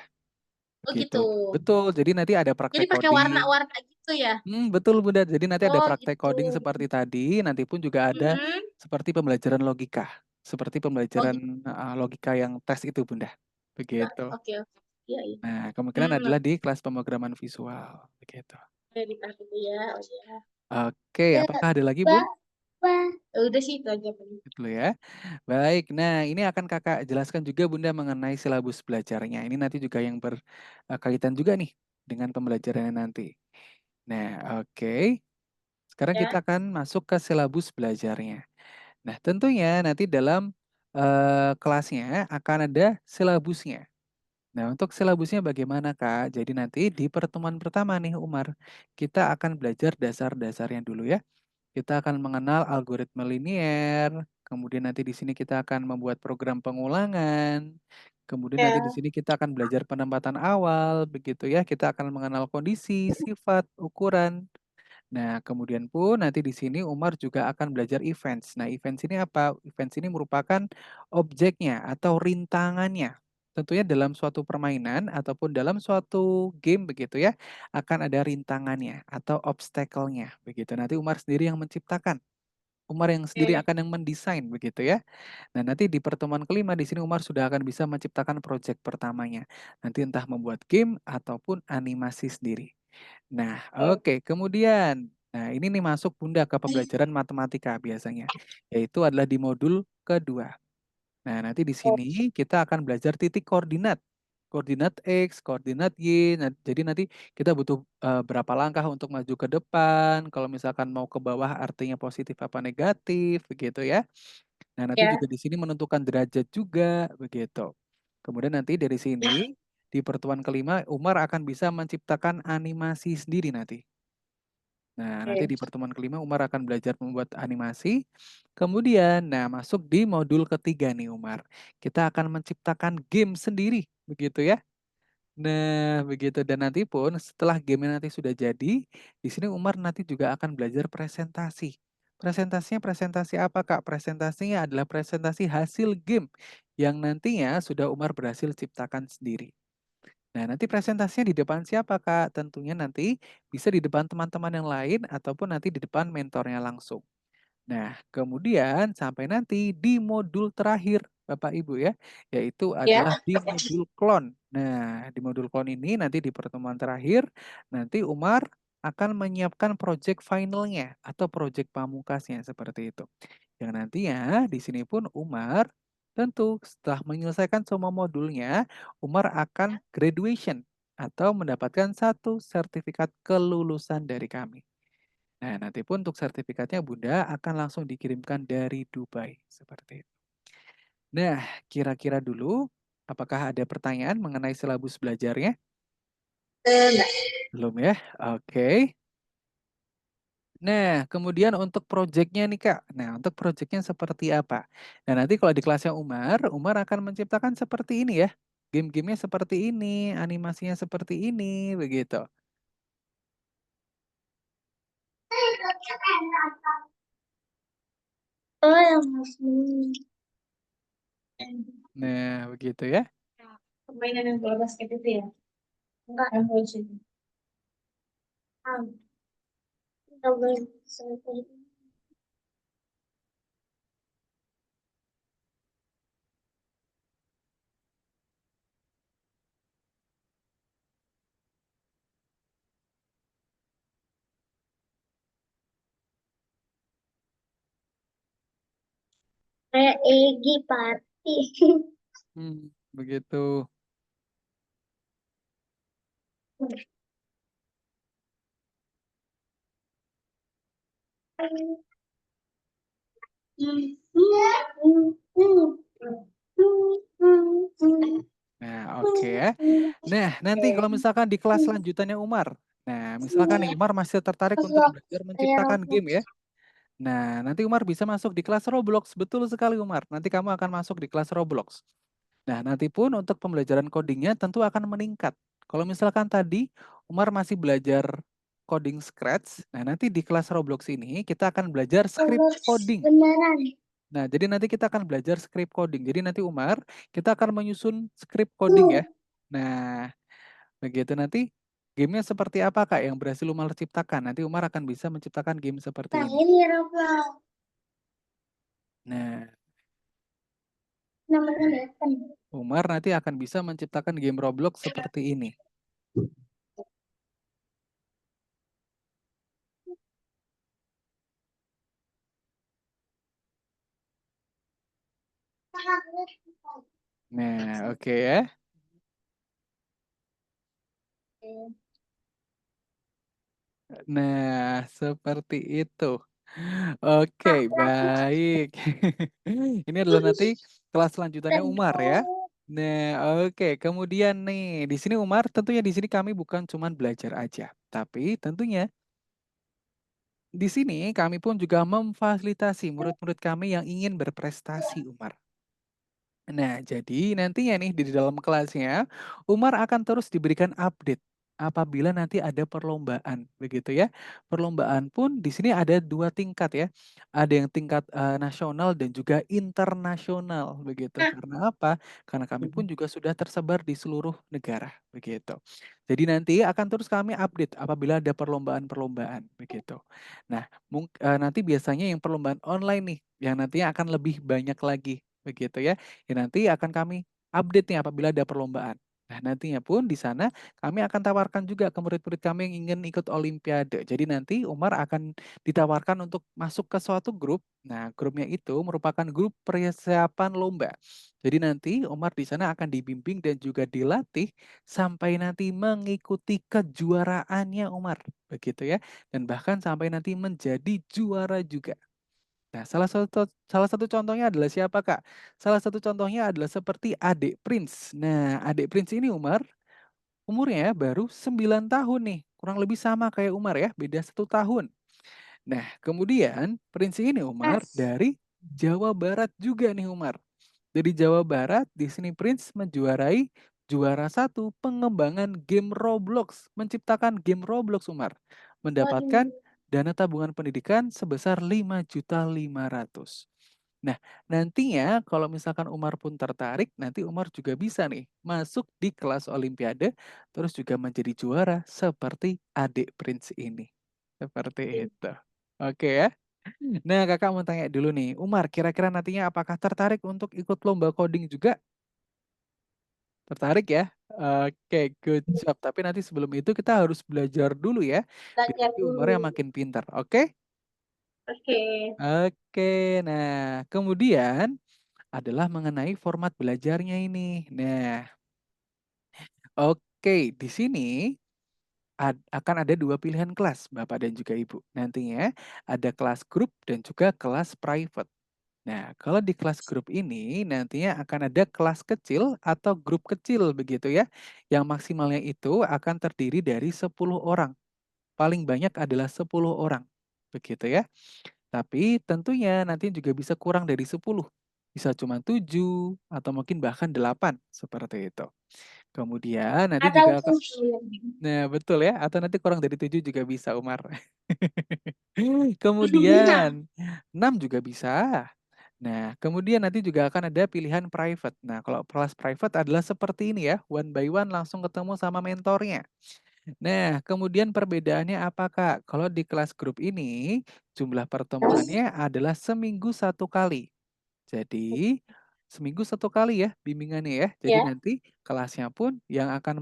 Oh gitu. Begitu. Betul. Jadi nanti ada Jadi praktek pakai coding. warna-warna gitu ya? Betul, Bunda. Jadi nanti ada Oh praktek gitu. coding seperti tadi, nanti pun juga ada Mm-mm. seperti pembelajaran logika. Seperti Oh pembelajaran gitu. logika yang tes itu, Bunda. Begitu. Oke oke. Iya iya. Nah, kemungkinan Hmm, adalah di kelas pemrograman visual. Begitu. oke ditahan dulu ya. Oh ya. Oke, apakah ada lagi, Bun? Udah sih itu aja. Bun. Gitu ya. Baik, nah ini akan kakak jelaskan juga Bunda mengenai silabus belajarnya. Ini nanti juga yang berkaitan juga nih dengan pembelajarannya nanti. Nah, oke. Sekarang Ya. kita akan masuk ke silabus belajarnya. Nah, tentunya nanti dalam kelasnya akan ada silabusnya. Nah, untuk silabusnya bagaimana, Kak? Jadi nanti di pertemuan pertama nih, Umar, kita akan belajar dasar-dasarnya dulu ya. Kita akan mengenal algoritma linier, kemudian nanti di sini kita akan membuat program pengulangan, kemudian nanti di Ya. sini kita akan belajar penempatan awal, begitu ya. Kita akan mengenal kondisi, sifat, ukuran. Nah, kemudian pun nanti di sini Umar juga akan belajar events. Nah, events ini apa? Events ini merupakan objeknya atau rintangannya. Tentunya dalam suatu permainan ataupun dalam suatu game begitu ya, akan ada rintangannya atau obstacle-nya. Begitu. Nanti Umar sendiri yang menciptakan. Umar yang sendiri Oke. akan yang mendesain begitu ya. Nah, nanti di pertemuan kelima di sini Umar sudah akan bisa menciptakan proyek pertamanya. Nanti entah membuat game ataupun animasi sendiri. Nah, oke. Kemudian, nah ini nih masuk Bunda ke pembelajaran matematika biasanya, yaitu adalah di modul kedua. Nah, nanti di sini kita akan belajar titik koordinat. Koordinat X, koordinat Y. Nah, jadi nanti kita butuh berapa langkah untuk maju ke depan. Kalau misalkan mau ke bawah artinya positif apa negatif, begitu ya. Nah, nanti Ya. juga di sini menentukan derajat juga, begitu. Kemudian nanti dari sini, di pertemuan kelima, Umar akan bisa menciptakan animasi sendiri nanti. Nah, nanti di Oke. pertemuan kelima Umar akan belajar membuat animasi. Kemudian, nah masuk di modul ketiga nih Umar. Kita akan menciptakan game sendiri, begitu ya. Nah, begitu. Dan nanti pun setelah game nanti sudah jadi, di sini Umar nanti juga akan belajar presentasi. Presentasinya presentasi apa, Kak? Presentasinya adalah presentasi hasil game yang nantinya sudah Umar berhasil ciptakan sendiri. Nah, nanti presentasinya di depan siapa, Kak? Tentunya nanti bisa di depan teman-teman yang lain ataupun nanti di depan mentornya langsung. Nah, kemudian sampai nanti di modul terakhir, Bapak Ibu ya, yaitu Ya. adalah di modul klon. Nah, di modul klon ini nanti di pertemuan terakhir, nanti Umar akan menyiapkan project finalnya atau project pamungkasnya seperti itu. Yang nantinya di sini pun Umar tentu setelah menyelesaikan semua modulnya, Umar akan graduation atau mendapatkan satu sertifikat kelulusan dari kami. Nah, nanti pun untuk sertifikatnya Bunda akan langsung dikirimkan dari Dubai, seperti itu. Nah, kira-kira dulu, apakah ada pertanyaan mengenai silabus belajarnya? Enggak. Belum ya? Oke. Nah, kemudian untuk proyeknya nih Kak. Nah, untuk proyeknya seperti apa? Nah, nanti kalau di kelasnya Umar, Umar akan menciptakan seperti ini ya. Game-gamenya seperti ini, animasinya seperti ini, begitu. Oh, yang masih Nah, begitu ya. Permainan yang bola basket itu ya? enggak Yang kunci. tahu. Enggak boleh seperti itu. Kayak Egi Party. Begitu. Nah, oke ya. Nah, nanti kalau misalkan di kelas lanjutannya Umar. Nah, misalkan nih Umar masih tertarik untuk belajar Kayak menciptakan game ya. Roblox. Nah, nanti Umar bisa masuk di kelas Roblox. Betul sekali Umar. Nanti kamu akan masuk di kelas Roblox. Nah, nanti pun untuk pembelajaran codingnya tentu akan meningkat. Kalau misalkan tadi Umar masih belajar coding Scratch, nah nanti di kelas Roblox ini kita akan belajar script Roblox coding. beneran. Nah, jadi nanti kita akan belajar script coding. Jadi nanti Umar, kita akan menyusun script coding ya. Nah, begitu nanti gamenya seperti apa Kak yang berhasil Umar ciptakan? Nanti Umar akan bisa menciptakan game seperti Nah, ini. ini Roblox. Nah, Namanya Nathan. Umar nanti akan bisa menciptakan game Roblox seperti ini. Nah, oke ya. Nah, seperti itu. Oke, baik. Ini adalah nanti kelas selanjutnya Umar ya. Nah, oke. Kemudian nih, di sini Umar, tentunya di sini kami bukan cuma belajar aja, tapi tentunya di sini kami pun juga memfasilitasi murid-murid kami yang ingin berprestasi, Umar. Nah, jadi nantinya nih di dalam kelasnya, Umar akan terus diberikan update apabila nanti ada perlombaan, begitu ya. Perlombaan pun di sini ada 2 tingkat ya. Ada yang tingkat, nasional dan juga internasional, begitu. Karena apa? Karena kami pun juga sudah tersebar di seluruh negara, begitu. Jadi nanti akan terus kami update apabila ada perlombaan-perlombaan, begitu. Nah, nanti biasanya yang perlombaan online nih, yang nantinya akan lebih banyak lagi, begitu ya. Ya nanti akan kami update nih apabila ada perlombaan. Nah, nantinya pun di sana kami akan tawarkan juga ke murid-murid kami yang ingin ikut olimpiade. Jadi nanti Umar akan ditawarkan untuk masuk ke suatu grup. Nah, grupnya itu merupakan grup persiapan lomba. Jadi nanti Umar di sana akan dibimbing dan juga dilatih sampai nanti mengikuti kejuaraannya Umar, begitu ya. Dan bahkan sampai nanti menjadi juara juga. Nah, salah satu contohnya adalah siapa, Kak? Salah satu contohnya adalah seperti adik Prince. Nah, adik Prince ini Umar, umurnya baru 9 tahun nih, kurang lebih sama kayak Umar ya, beda 1 tahun. Nah, kemudian Prince ini Umar dari Jawa Barat juga nih Umar. Dari Jawa Barat, di sini Prince menjuarai juara 1 pengembangan game Roblox, menciptakan game Roblox Umar. Mendapatkan dana tabungan pendidikan sebesar 5.500.000. Nah, nantinya kalau misalkan Umar pun tertarik, nanti Umar juga bisa nih masuk di kelas olimpiade, terus juga menjadi juara seperti adik Prince ini. Seperti itu. Oke ya. Nah, Kakak mau tanya dulu nih, Umar, kira-kira nantinya apakah tertarik untuk ikut lomba coding juga? Tertarik ya? Oke, good job. Tapi nanti sebelum itu kita harus belajar dulu ya, biar Belajar nanti Umarnya dulu. makin pintar. Oke? Oke. Oke. Nah, kemudian adalah mengenai format belajarnya ini. Nah, oke, di sini akan ada 2 pilihan kelas, Bapak dan juga Ibu. Nantinya ada kelas grup dan juga kelas private. Nah, kalau di kelas grup ini nantinya akan ada kelas kecil atau grup kecil begitu ya, yang maksimalnya itu akan terdiri dari 10 orang. Paling banyak adalah 10 orang. Begitu ya. Tapi tentunya nanti juga bisa kurang dari 10. Bisa cuma 7 atau mungkin bahkan 8 seperti itu. Kemudian nanti Atau juga akan. tujuh. Nah, betul ya, atau nanti kurang dari 7 juga bisa, Umar. Nah, Kemudian 6 juga bisa. Nah, kemudian nanti juga akan ada pilihan private. Nah, kalau kelas private adalah seperti ini ya, one by one langsung ketemu sama mentornya. Nah, kemudian perbedaannya apa, Kak? Kalau di kelas grup ini, jumlah pertemuannya adalah seminggu 1 kali. Jadi, seminggu 1 kali ya bimbingannya ya. Jadi ya. nanti kelasnya pun yang akan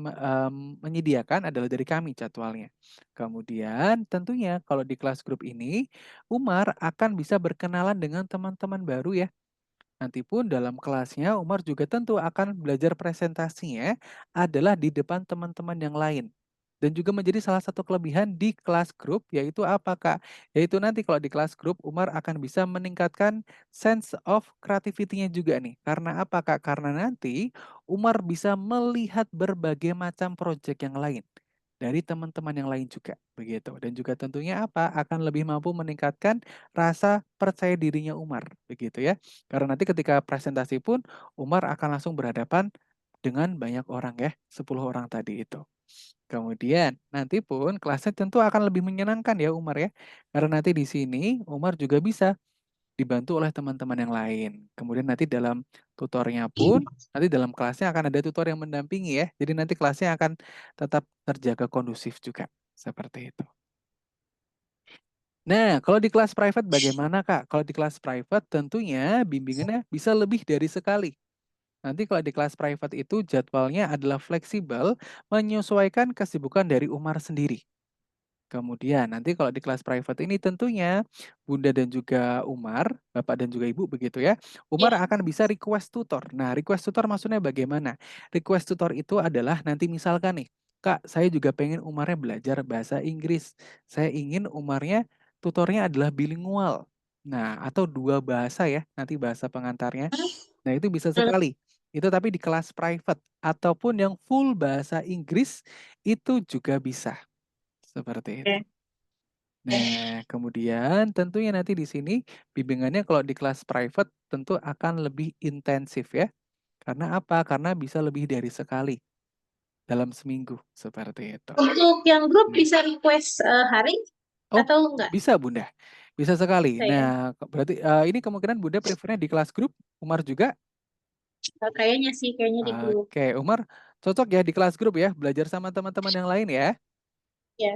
menyediakan adalah dari kami jadwalnya. Kemudian tentunya kalau di kelas grup ini, Umar akan bisa berkenalan dengan teman-teman baru ya. Nanti pun dalam kelasnya Umar juga tentu akan belajar presentasinya adalah di depan teman-teman yang lain. Dan juga menjadi salah satu kelebihan di kelas grup yaitu apa Kak? Yaitu nanti kalau di kelas grup Umar akan bisa meningkatkan sense of creativity-nya juga nih. Karena apa Kak? Karena nanti Umar bisa melihat berbagai macam proyek yang lain dari teman-teman yang lain juga begitu. Dan juga tentunya apa? Akan lebih mampu meningkatkan rasa percaya dirinya Umar begitu ya. Karena nanti ketika presentasi pun Umar akan langsung berhadapan dengan banyak orang ya, 10 orang tadi itu. Kemudian nanti pun kelasnya tentu akan lebih menyenangkan ya Umar ya. Karena nanti di sini Umar juga bisa dibantu oleh teman-teman yang lain. Kemudian nanti dalam tutornya pun, nanti dalam kelasnya akan ada tutor yang mendampingi ya. Jadi nanti kelasnya akan tetap terjaga kondusif juga. Seperti itu. Nah, kalau di kelas private bagaimana, Kak? Kalau di kelas private tentunya bimbingannya bisa lebih dari sekali. Nanti kalau di kelas private itu jadwalnya adalah fleksibel, menyesuaikan kesibukan dari Umar sendiri. Kemudian nanti kalau di kelas private ini tentunya Bunda dan juga Umar, Bapak dan juga Ibu begitu ya. Umar Iya. akan bisa request tutor. Nah, request tutor maksudnya bagaimana? Request tutor itu adalah nanti misalkan nih, Kak, saya juga pengen Umarnya belajar bahasa Inggris. Saya ingin Umarnya tutornya adalah bilingual. Nah, atau 2 bahasa ya, nanti bahasa pengantarnya. Nah, itu bisa sekali. Itu tapi di kelas private ataupun yang full bahasa Inggris itu juga bisa. Seperti itu. Oke. Nah, kemudian tentunya nanti di sini bimbingannya kalau di kelas private tentu akan lebih intensif ya. Karena apa? Karena bisa lebih dari sekali dalam seminggu. Seperti itu. Untuk yang grup bisa request hari Oh, atau enggak? bisa Bunda. Bisa sekali. Saya Nah, berarti ini kemungkinan Bunda prefernya di kelas grup, Umar juga? kayaknya sih kayaknya di grup. Oke, Umar cocok ya di kelas grup ya, belajar sama teman-teman yang lain ya. Ya.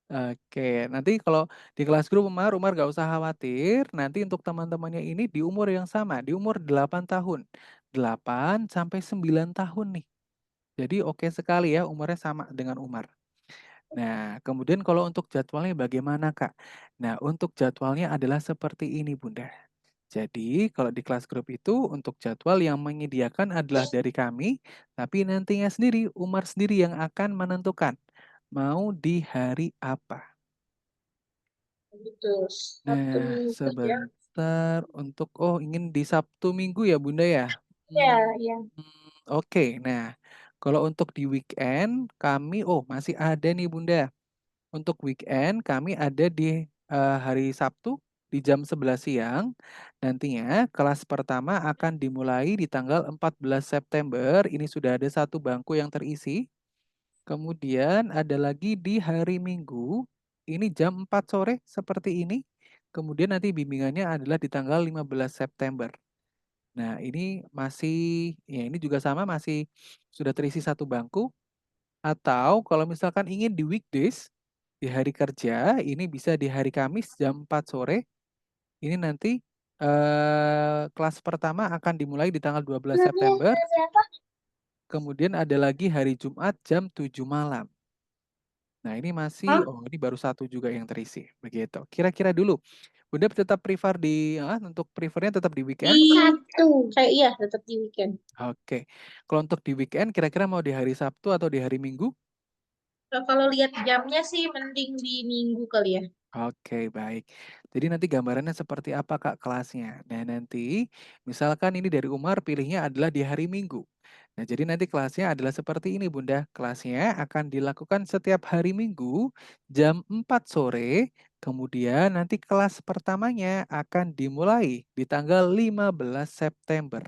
Oke, nanti kalau di kelas grup Umar gak usah khawatir, nanti untuk teman-temannya ini di umur yang sama, di umur 8 tahun. 8 sampai 9 tahun nih. Jadi oke sekali ya umurnya sama dengan Umar. Nah, kemudian kalau untuk jadwalnya bagaimana, Kak? Nah, untuk jadwalnya adalah seperti ini, Bunda. Jadi, kalau di kelas grup itu untuk jadwal yang menyediakan adalah dari kami, tapi nantinya sendiri, Umar sendiri yang akan menentukan mau di hari apa. Gitu. Sabtu Nah, Minggu ya. sebentar untuk ingin di Sabtu Minggu ya, Bunda ya? Ya, Hmm, ya. oke. Nah, kalau untuk di weekend kami masih ada nih, Bunda. Untuk weekend kami ada di hari Sabtu di jam 11 siang. Nantinya kelas pertama akan dimulai di tanggal 14 September. Ini sudah ada 1 bangku yang terisi. Kemudian ada lagi di hari Minggu, ini jam 4 sore seperti ini. Kemudian nanti bimbingannya adalah di tanggal 15 September. Nah, ini masih, ya ini juga sama masih sudah terisi 1 bangku. Atau kalau misalkan ingin di weekdays, di hari kerja, ini bisa di hari Kamis jam 4 sore. Ini nanti kelas pertama akan dimulai di tanggal 12 September. Kemudian ada lagi hari Jumat jam 7 malam. Nah, ini masih, Hah? ini baru 1 juga yang terisi, begitu. Kira-kira dulu, Bunda tetap prefer untuk prefernya tetap di Di weekend? Sabtu. Saya iya tetap di weekend. Oke. Kalau untuk di weekend, kira-kira mau di hari Sabtu atau di hari Minggu? Kalau lihat jamnya sih mending di Minggu kali ya. Oke, baik. Jadi nanti gambarannya seperti apa, Kak, kelasnya? Nah, nanti misalkan ini dari Umar pilihnya adalah di hari Minggu. Nah, jadi nanti kelasnya adalah seperti ini, Bunda. Kelasnya akan dilakukan setiap hari Minggu jam 4 sore. Kemudian nanti kelas pertamanya akan dimulai di tanggal 15 September.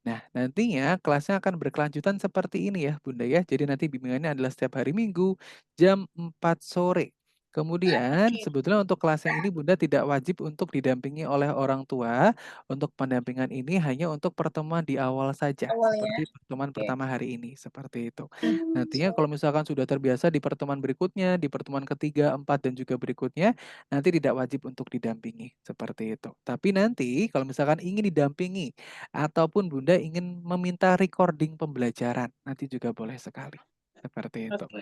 Nah, nantinya kelasnya akan berkelanjutan seperti ini ya, Bunda ya. Jadi nanti bimbingannya adalah setiap hari Minggu jam 4 sore. Kemudian Oke. sebetulnya untuk kelasnya ini Bunda tidak wajib untuk didampingi oleh orang tua. Untuk pendampingan ini hanya untuk pertemuan di awal saja, Awalnya. seperti pertemuan Oke. pertama hari ini, seperti itu. Nantinya kalau misalkan sudah terbiasa di pertemuan berikutnya, di pertemuan ketiga, 4, dan juga berikutnya, nanti tidak wajib untuk didampingi, seperti itu. Tapi nanti kalau misalkan ingin didampingi, ataupun Bunda ingin meminta recording pembelajaran, nanti juga boleh sekali. Seperti itu. Oke.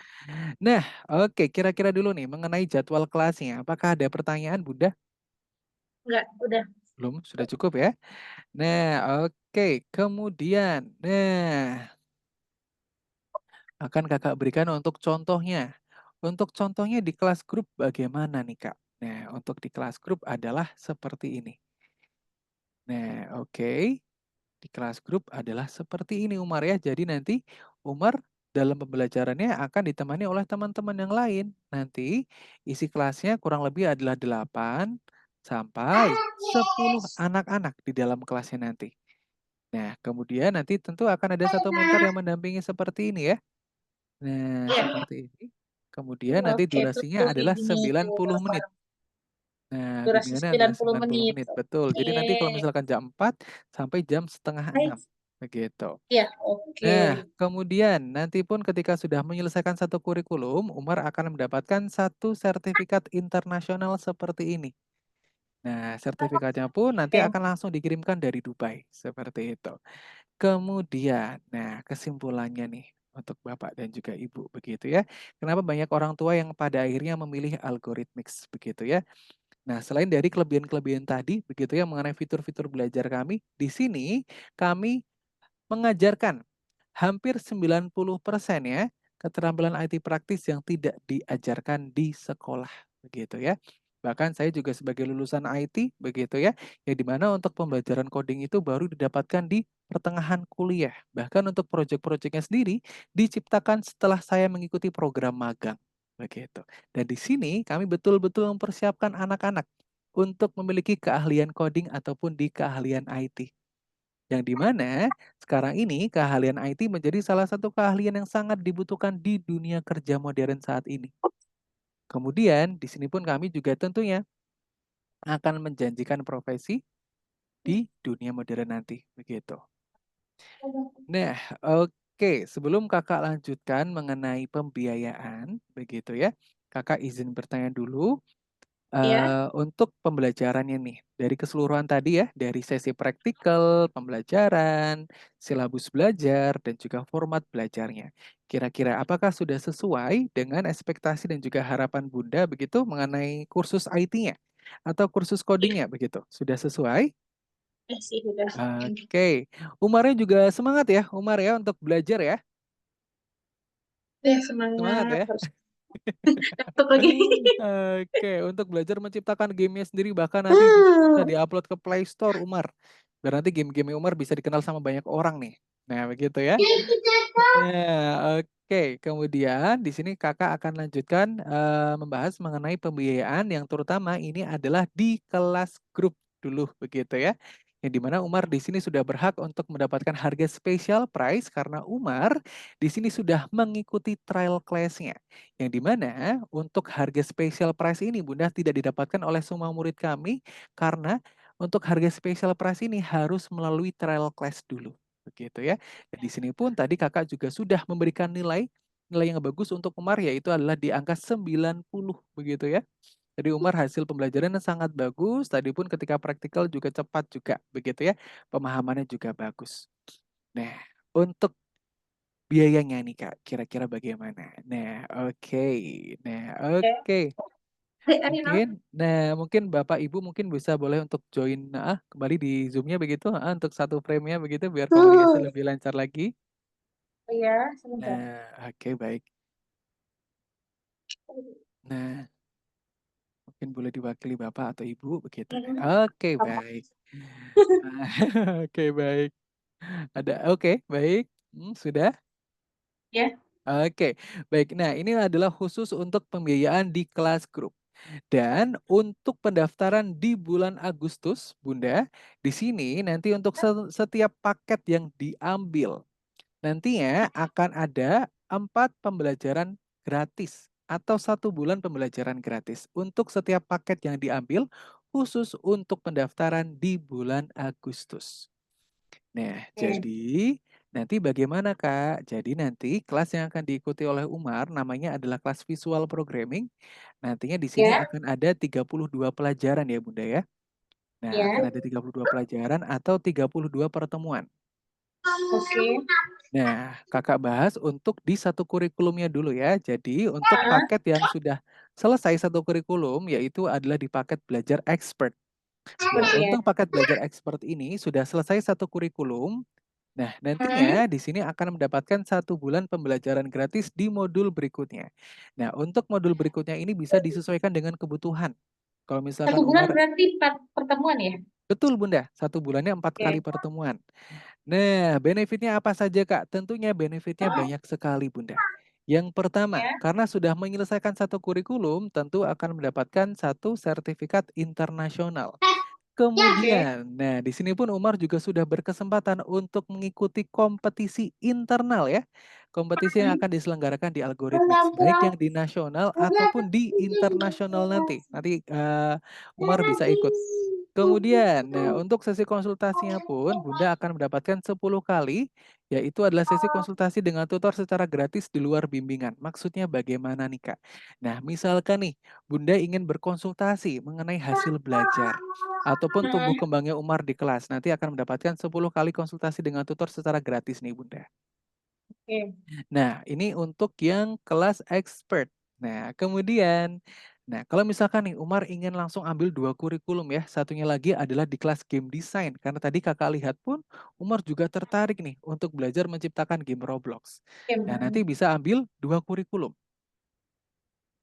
Nah, oke, kira-kira dulu nih mengenai jadwal kelasnya. Apakah ada pertanyaan, Bunda? Enggak, udah. Belum, sudah cukup ya. Nah, oke. Kemudian, akan Kakak berikan untuk contohnya. Untuk contohnya di kelas grup bagaimana nih, Kak? Nah, untuk di kelas grup adalah seperti ini. Nah, oke. Di kelas grup adalah seperti ini Umar ya. Jadi nanti Umar dalam pembelajarannya akan ditemani oleh teman-teman yang lain. Nanti isi kelasnya kurang lebih adalah 8 sampai 10 anak-anak di dalam kelasnya nanti. Nah, kemudian nanti tentu akan ada 1 mentor yang mendampingi seperti ini ya. Nah, Iya. seperti ini. Kemudian nanti Oke, durasinya tutup adalah ini 90 menit. bareng-bareng. Nah, Durasi bimbingannya adalah 90 90 menit. menit, betul. Jadi nanti kalau Oke. misalkan jam 4 sampai jam setengah Baik. 6, begitu. Ya, oke. Nah, kemudian nanti pun ketika sudah menyelesaikan satu kurikulum, Umar akan mendapatkan satu sertifikat internasional seperti ini. Nah, sertifikatnya pun nanti Oke. akan langsung dikirimkan dari Dubai, seperti itu. Kemudian, nah kesimpulannya nih untuk Bapak dan juga Ibu begitu ya. Kenapa banyak orang tua yang pada akhirnya memilih algoritmix begitu ya. Nah, selain dari kelebihan-kelebihan tadi begitu ya mengenai fitur-fitur belajar kami, di sini kami mengajarkan hampir 90% ya keterampilan IT praktis yang tidak diajarkan di sekolah begitu ya. Bahkan saya juga sebagai lulusan IT begitu ya, yang dimana untuk pembelajaran coding itu baru didapatkan di pertengahan kuliah. Bahkan untuk proyek-proyeknya sendiri diciptakan setelah saya mengikuti program magang begitu. Dan di sini kami betul-betul mempersiapkan anak-anak untuk memiliki keahlian coding ataupun di keahlian IT. Yang dimana sekarang ini keahlian IT menjadi salah satu keahlian yang sangat dibutuhkan di dunia kerja modern saat ini. Kemudian di sini pun kami juga tentunya akan menjanjikan profesi di dunia modern nanti, begitu. Nah, oke, sebelum Kakak lanjutkan mengenai pembiayaan, begitu ya. Kakak izin bertanya dulu, Ya. untuk pembelajarannya nih, dari keseluruhan tadi ya, dari sesi praktikal, pembelajaran, silabus belajar, dan juga format belajarnya. Kira-kira apakah sudah sesuai dengan ekspektasi dan juga harapan Bunda begitu mengenai kursus IT-nya atau kursus coding-nya begitu? Sudah sesuai? Ya sih, udah. Oke. Umarnya juga semangat ya, Umar ya untuk belajar ya. Ya, Semangat semangat. ya. Harus laptop lagi. Oke, untuk belajar menciptakan gamenya sendiri bahkan nanti bisa diupload ke Play Store Umar. Biar nanti game-game Umar bisa dikenal sama banyak orang nih. Nah, begitu ya. Nah, oke. Kemudian di sini Kakak akan lanjutkan membahas mengenai pembiayaan yang terutama ini adalah di kelas grup dulu begitu ya. Yang dimana Umar di sini sudah berhak untuk mendapatkan harga special price karena Umar di sini sudah mengikuti trial class-nya. Yang dimana untuk harga special price ini Bunda tidak didapatkan oleh semua murid kami karena untuk harga special price ini harus melalui trial class dulu. Begitu ya. Dan di sini pun tadi Kakak juga sudah memberikan nilai yang bagus untuk Umar yaitu adalah di angka 90 begitu ya. Jadi Umar hasil pembelajarannya sangat bagus, tadi pun ketika praktikal juga cepat juga begitu ya. Pemahamannya juga bagus. Nah, untuk biayanya nih Kak, kira-kira bagaimana? Nah, oke. Nah, Ya. oke. Arino. Mungkin Bapak Ibu mungkin bisa boleh untuk join kembali di Zoom-nya begitu, untuk satu frame-nya begitu biar komunikasi lebih lancar lagi. Oh ya, sebentar. Nah, oke baik. Nah, mungkin boleh diwakili Bapak atau Ibu begitu. Oke, Apa? baik. Nah, oke, baik. Oke, baik. Sudah? Ya. Oke, baik. Nah, ini adalah khusus untuk pembiayaan di kelas grup. Dan untuk pendaftaran di bulan Agustus, Bunda, di sini nanti untuk setiap paket yang diambil, nantinya akan ada 4 pembelajaran gratis atau 1 bulan pembelajaran gratis untuk setiap paket yang diambil khusus untuk pendaftaran di bulan Agustus. Nah, Oke. jadi nanti bagaimana Kak? Jadi nanti kelas yang akan diikuti oleh Umar namanya adalah kelas visual programming. Nantinya di sini Ya. akan ada 32 pelajaran ya Bunda ya. Nah, Ya. akan ada 32 pelajaran atau 32 pertemuan. Oke. Nah, Kakak bahas untuk di satu kurikulumnya dulu ya. Jadi untuk paket yang sudah selesai satu kurikulum yaitu adalah di paket belajar expert. Nah, Seperti ya. untuk paket belajar expert ini sudah selesai satu kurikulum. Nah, nantinya di sini akan mendapatkan 1 bulan pembelajaran gratis di modul berikutnya. Nah, untuk modul berikutnya ini bisa disesuaikan dengan kebutuhan. Kalau 1 misalkan bulan Umar, berarti 4 pertemuan ya? betul Bunda, 1 bulannya 4 kali Oke. pertemuan. Nah, benefitnya apa saja Kak? Tentunya benefitnya banyak sekali Bunda. Yang pertama, Ya. karena sudah menyelesaikan satu kurikulum, tentu akan mendapatkan satu sertifikat internasional. Oke. Kemudian, nah di sini pun Umar juga sudah berkesempatan untuk mengikuti kompetisi internal ya. kompetisi yang akan diselenggarakan di Algorithmics, baik yang di nasional ataupun di internasional nanti. Nanti Umar bisa ikut. Kemudian, nah untuk sesi konsultasinya pun Bunda akan mendapatkan 10 kali, yaitu adalah sesi konsultasi dengan tutor secara gratis di luar bimbingan. Maksudnya bagaimana nih Kak? Nah misalkan nih, Bunda ingin berkonsultasi mengenai hasil belajar, ataupun tumbuh kembangnya Umar di kelas, nanti akan mendapatkan 10 kali konsultasi dengan tutor secara gratis nih Bunda. Oke. Nah, ini untuk yang kelas expert. Nah, kemudian, nah kalau misalkan nih Umar ingin langsung ambil 2 kurikulum ya, satunya lagi adalah di kelas game design. Karena tadi kakak lihat pun Umar juga tertarik nih untuk belajar menciptakan game Roblox. Nah, nanti bisa ambil 2 kurikulum.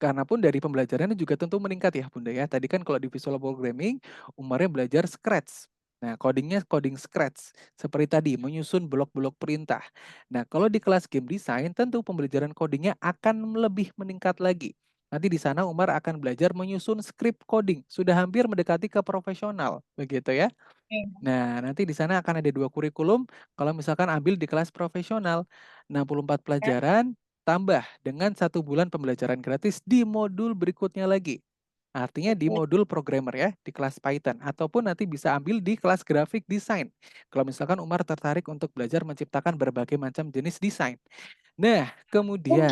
Karena pun dari pembelajarannya juga tentu meningkat ya Bunda ya. Tadi kan kalau di visual programming, Umarnya belajar Scratch. Nah, codingnya coding Scratch. Seperti tadi, menyusun blok-blok perintah. Nah, kalau di kelas game design, tentu pembelajaran codingnya akan lebih meningkat lagi. Nanti di sana Umar akan belajar menyusun script coding. Sudah hampir mendekati ke profesional, begitu ya. Nah, nanti di sana akan ada 2 kurikulum, kalau misalkan ambil di kelas profesional, 64 pelajaran, tambah dengan 1 bulan pembelajaran gratis di modul berikutnya lagi. Artinya di modul programmer ya, di kelas Python, ataupun nanti bisa ambil di kelas graphic design. Kalau misalkan Umar tertarik untuk belajar menciptakan berbagai macam jenis desain. Nah, kemudian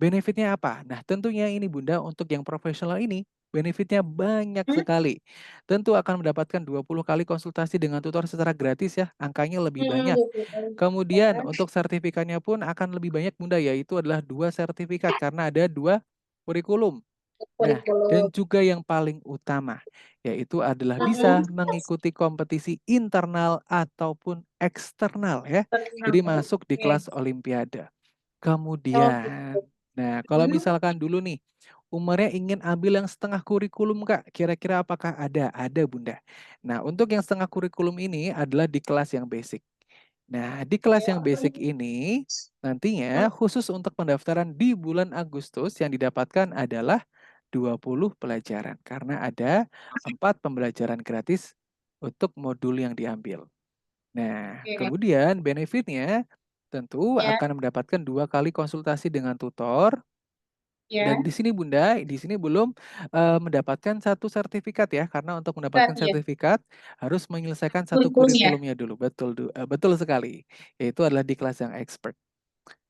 benefitnya apa? Nah, tentunya ini Bunda untuk yang profesional ini benefitnya banyak sekali. Tentu akan mendapatkan 20 kali konsultasi dengan tutor secara gratis ya, angkanya lebih banyak. Kemudian untuk sertifikatnya pun akan lebih banyak Bunda, yaitu adalah 2 sertifikat karena ada 2 kurikulum. Nah, dan juga yang paling utama, yaitu adalah bisa mengikuti kompetisi internal ataupun eksternal ya. Jadi masuk di kelas olimpiade. Kemudian, nah kalau misalkan dulu nih, Umarnya ingin ambil yang setengah kurikulum Kak, kira-kira apakah ada? Ada Bunda. Nah untuk yang setengah kurikulum ini adalah di kelas yang basic. Nah di kelas yang basic ini, nantinya khusus untuk pendaftaran di bulan Agustus yang didapatkan adalah 20 pelajaran. Karena ada 4 pembelajaran gratis untuk modul yang diambil. Nah, kemudian benefitnya tentu akan mendapatkan 2 kali konsultasi dengan tutor. Dan di sini Bunda, di sini belum mendapatkan 1 sertifikat ya, karena untuk mendapatkan sertifikat harus menyelesaikan 1 kurikulumnya dulu. Betul sekali. Yaitu adalah di kelas yang expert.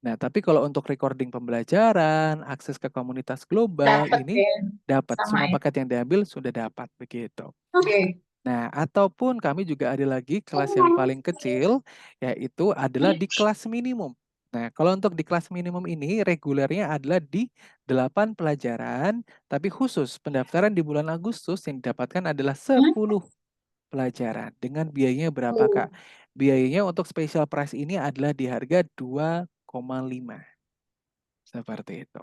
Nah, tapi kalau untuk recording pembelajaran, akses ke komunitas global ini dapat semua paket yang diambil sudah dapat begitu. Nah, ataupun kami juga ada lagi kelas yang paling kecil, yaitu adalah di kelas minimum. Nah, kalau untuk di kelas minimum ini regulernya adalah di 8 pelajaran, tapi khusus pendaftaran di bulan Agustus yang didapatkan adalah 10 pelajaran. Dengan biayanya berapa Kak? Biayanya untuk special price ini adalah di harga 2,5. Seperti itu.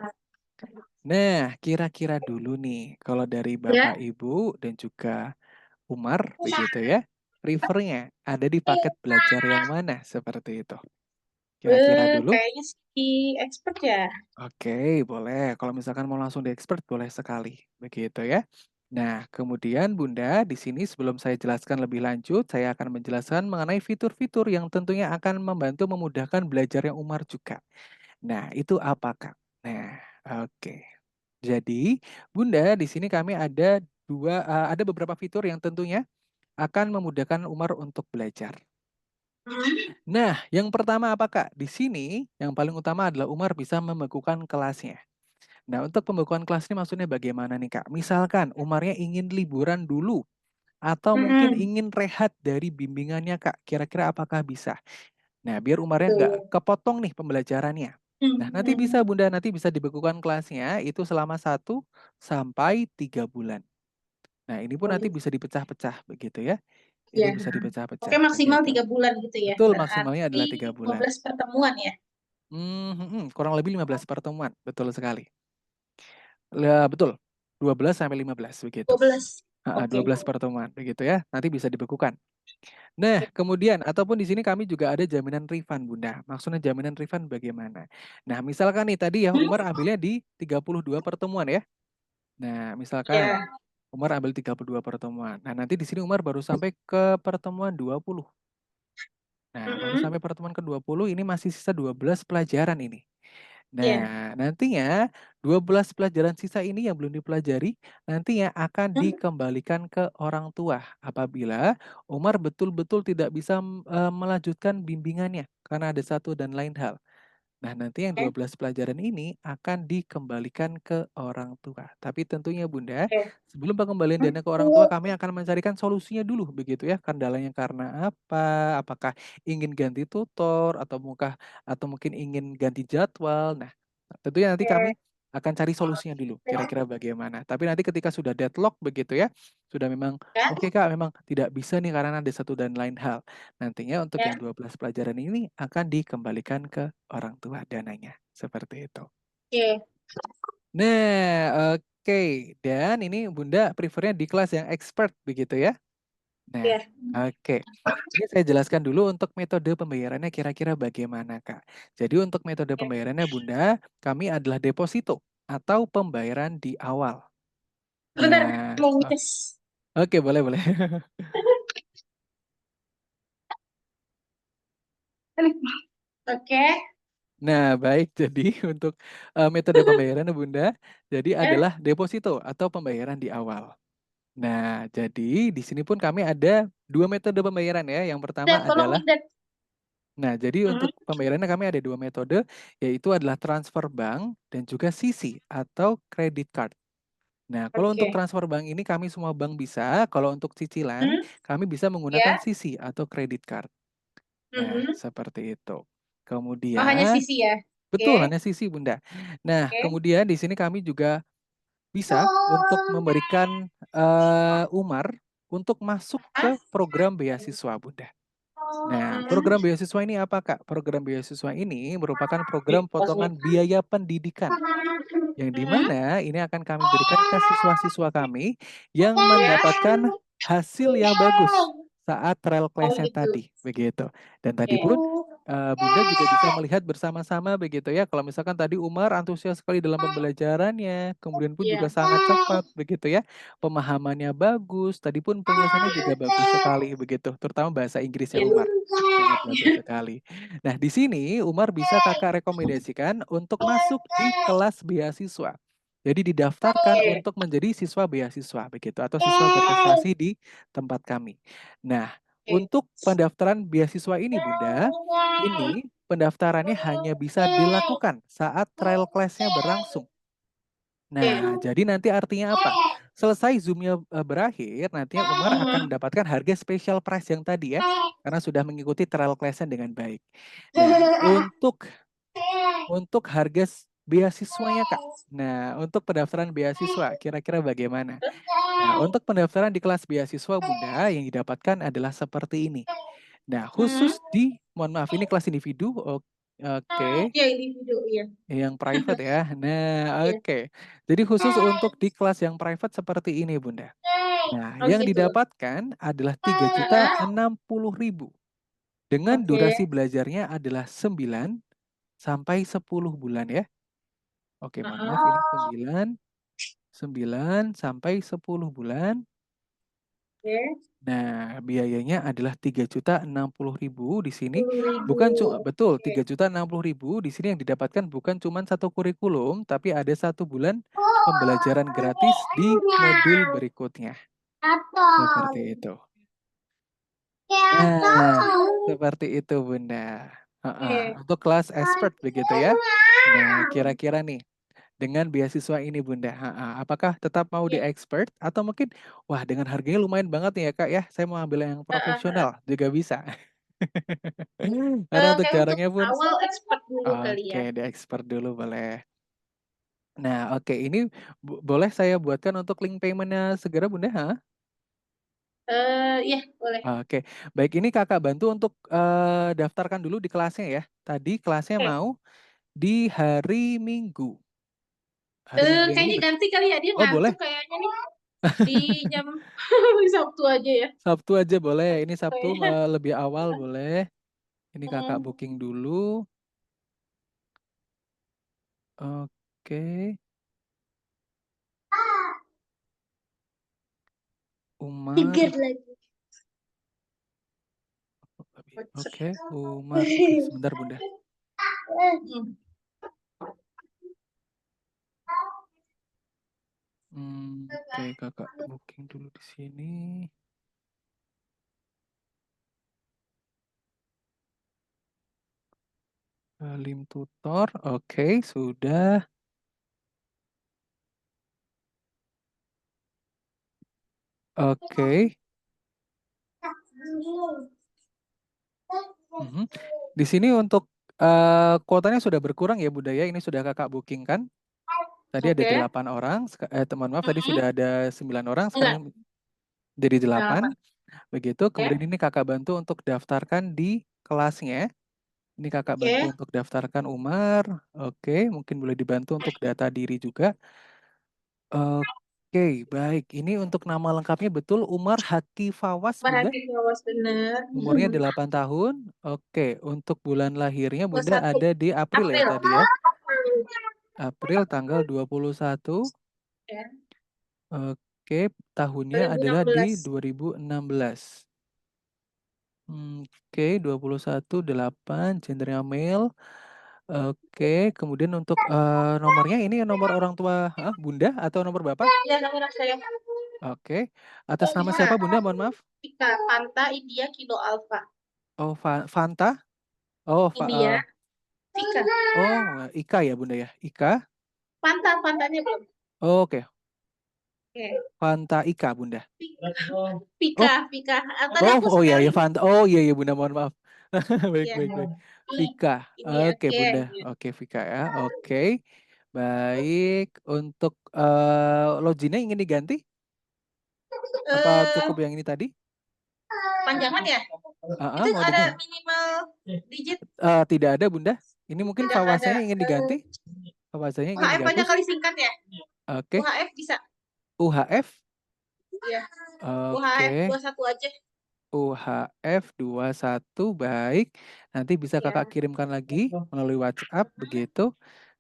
Nah, kira-kira dulu nih, kalau dari Bapak Ibu dan juga Umar, begitu ya, prefernya ada di paket belajar yang mana? Seperti itu. Kira-kira dulu? Kayaknya sih expert ya. Oke, boleh. Kalau misalkan mau langsung di expert, boleh sekali. Begitu ya. Nah, kemudian Bunda, di sini sebelum saya jelaskan lebih lanjut, saya akan menjelaskan mengenai fitur-fitur yang tentunya akan membantu memudahkan belajar yang Umar juga. Nah, itu apa, Kak? Nah, oke. Jadi, Bunda, di sini kami ada ada beberapa fitur yang tentunya akan memudahkan Umar untuk belajar. Nah, yang pertama apa Kak? Di sini yang paling utama adalah Umar bisa membekukan kelasnya. Nah, untuk pembekuan kelas ini maksudnya bagaimana nih Kak? Misalkan Umarnya ingin liburan dulu atau mungkin ingin rehat dari bimbingannya Kak. Kira-kira apakah bisa? Nah, biar Umarnya nggak kepotong nih pembelajarannya. Nah, nanti bisa Bunda, nanti bisa dibekukan kelasnya itu selama 1 sampai 3 bulan. Nah, ini pun nanti bisa dipecah-pecah begitu ya. Ini bisa Oke, dipecah-pecah maksimal begitu. 3 bulan gitu ya. Betul, maksimalnya adalah 3 Berarti bulan. 15 pertemuan ya. Kurang lebih 15 pertemuan, betul sekali. Betul, 12 sampai 15 begitu. 12. Heeh, Oke. 12 pertemuan begitu ya, nanti bisa dibekukan. Nah, kemudian ataupun di sini kami juga ada jaminan refund, Bunda. Maksudnya jaminan refund bagaimana? Nah, misalkan nih tadi ya Umar ambilnya di 32 pertemuan ya. Nah, misalkan Umar ambil 32 pertemuan. Nah, nanti di sini Umar baru sampai ke pertemuan 20. Nah, baru sampai pertemuan ke-20 ini masih sisa 12 pelajaran ini. Iya. Nah, nantinya 12 pelajaran sisa ini yang belum dipelajari nantinya akan dikembalikan ke orang tua apabila Umar betul-betul tidak bisa melanjutkan bimbingannya karena ada satu dan lain hal. Nah, nanti yang 12 pelajaran ini akan dikembalikan ke orang tua. Tapi tentunya Bunda, Oke. sebelum pengembalian dana ke orang tua, kami akan mencarikan solusinya dulu begitu ya. Kendalanya karena apa? Apakah ingin ganti tutor atau mungkin ingin ganti jadwal. Nah, tentunya nanti kami akan cari solusinya dulu, kira-kira bagaimana. Tapi nanti ketika sudah deadlock begitu ya, sudah memang Ya. oke Kak, memang tidak bisa nih karena ada satu dan lain hal. Nantinya untuk Ya. yang 12 pelajaran ini akan dikembalikan ke orang tua dananya. Seperti itu. Oke. Nah, oke. Dan ini Bunda prefernya di kelas yang expert begitu ya? Nah, Iya. oke. Ini saya jelaskan dulu untuk metode pembayarannya kira-kira bagaimana, Kak. Jadi untuk metode pembayarannya Bunda, kami adalah deposito atau pembayaran di awal. Sebentar, Nah, mau ngetes. oke, boleh, boleh. Oke. Nah, baik. Jadi untuk metode pembayarannya Bunda, jadi adalah deposito atau pembayaran di awal. Nah, jadi di sini pun kami ada 2 metode pembayaran ya. Yang pertama Dad, tolong adalah nih, Dad. jadi untuk pembayarannya kami ada 2 metode, yaitu adalah transfer bank dan juga CC atau credit card. Nah, kalau untuk Oke. transfer bank ini kami semua bank bisa, kalau untuk cicilan kami bisa menggunakan Ya. CC atau credit card. Nah, seperti itu. Oh, hanya Kemudian sisi ya. betul, Oke. hanya CC Bunda. Nah, Oke. kemudian di sini kami juga bisa untuk memberikan Umar untuk masuk Ah. ke program beasiswa Bunda. Nah, program beasiswa ini apa Kak? Program beasiswa ini merupakan program potongan biaya pendidikan yang dimana ini akan kami berikan ke siswa-siswa kami yang mendapatkan hasil yang bagus saat trial Oh class-nya gitu. tadi, begitu. Dan tadi Oke. pun Bunda juga bisa melihat bersama-sama begitu ya. Kalau misalkan tadi Umar antusias sekali dalam pembelajarannya, kemudian pun juga Iya. sangat cepat begitu ya. Pemahamannya bagus, tadi pun penyelesaiannya juga bagus sekali begitu, terutama bahasa Inggrisnya Iya. Umar. Sangat bagus sekali. Nah, di sini Umar bisa Kakak rekomendasikan untuk masuk di kelas beasiswa. Jadi didaftarkan Oke. untuk menjadi siswa beasiswa begitu atau siswa berprestasi di tempat kami. Nah, Oke. untuk pendaftaran beasiswa ini Bunda, ini pendaftarannya hanya bisa dilakukan saat trial class-nya berlangsung. Nah, jadi nanti artinya apa? Selesai Zoom-nya berakhir, nantinya Umar akan mendapatkan harga special price yang tadi ya, karena sudah mengikuti trial class-nya dengan baik. Nah, untuk harga beasiswanya Kak. Nah, untuk pendaftaran beasiswa kira-kira bagaimana? Nah, untuk pendaftaran di kelas beasiswa Bunda yang didapatkan adalah seperti ini. Nah, khusus mohon maaf ini kelas individu, oke, Iya, individu, iya. yang private ya. Nah, Iya. oke. Jadi khusus untuk di kelas yang private seperti ini Bunda. Nah, Oh yang gitu. didapatkan adalah 3.060.000 dengan Oke. durasi belajarnya adalah 9 sampai 10 bulan ya. Oke, mohon maaf ini 9 sampai 10 bulan. Oke. Nah, biayanya adalah 3.060.000 di sini. 10.000. Bukan betul, Oke. 3.060.000 di sini yang didapatkan bukan cuma satu kurikulum, tapi ada 1 bulan pembelajaran gratis di modul berikutnya. Seperti itu. Nah, seperti itu Bunda. Heeh, Oke. untuk kelas expert begitu ya. Nah, kira-kira nih dengan beasiswa ini Bunda, heeh, apakah tetap mau di Iya. expert atau mungkin, wah dengan harganya lumayan banget nih ya Kak ya, saya mau ambil yang profesional juga bisa. Karena untuk Kayak untuk jaraknya pun awal expert dulu kali oke, ya. di expert dulu boleh. Nah, oke ini boleh saya buatkan untuk link payment-nya segera Bunda? Heeh. Iya, boleh. Oke, baik ini Kakak bantu untuk, daftarkan dulu di kelasnya ya. Tadi kelasnya Oke. mau di hari Minggu. Hari Minggu yang ini Kayaknya ganti kali ya, dia oh boleh, ngantuk kayaknya nih. Di jam Sabtu aja ya. Sabtu aja boleh, ini Sabtu, Kayaknya. lebih awal boleh. Ini Kakak booking dulu. Oke, Umar Tiger lagi. lebih Oke, Umar. Oke, sebentar Bunda. Hmm. Oke, kakak booking dulu di sini. Halim Tutor, oke, sudah. Oke. Mhm. Di sini untuk kuotanya sudah berkurang ya Bunda ya. Ini sudah kakak booking kan? Tadi ada Oke. 8 orang. Teman maaf tadi Mm-mm. sudah ada 9 orang. Enggak, Sekarang jadi 8. 8. Begitu. Kemudian ini kakak bantu untuk daftarkan di kelasnya. Ini kakak bantu Oke. untuk daftarkan Umar. Oke, mungkin boleh dibantu untuk data diri juga. Oke, baik. Ini untuk nama lengkapnya betul Umar Haki Fawas, Bunda. Berarti awas bener. Umurnya 8 tahun. Oke, untuk bulan lahirnya Bunda 21 ada di April ya April. tadi ya. April tanggal 21. Ya. Oke, tahunnya adalah di 2016. Oke, 21/8, gendernya male. Oke, kemudian untuk nomornya ini nomor orang tua Bunda atau nomor Bapak? Ya, nomor saya. Oke, atas nama siapa Bunda? Mohon maaf. Ika, Panta, India, Kilo, Alpha. Oh, Fanta. Oh, India, Ika. oh, Ika ya Bunda ya. Ika. Pantanya belum. Oke, Oke. Fanta Ika Bunda. Pika. Tadi aku Oh iya ya spelling. Fanta. Oh iya Bunda, mohon maaf. Baik, Ya. baik, baik. Vika. Ini ya. Oke Bunda. Oke Vika ya. Oke. Baik. Untuk loginnya ingin diganti? Apa cukup yang ini tadi? Panjangan ya? Itu Mau ada diganti? minimal digit. Tidak ada Bunda. Ini mungkin Tidak fawasanya ada. ingin diganti? Fawasanya ingin UHF aja dihapus? kali singkat ya? Oke. UHF bisa. UHF? Iya. Oke. UHF 21 aja. UHF 21, baik. Nanti bisa kakak kirimkan lagi melalui WhatsApp, begitu.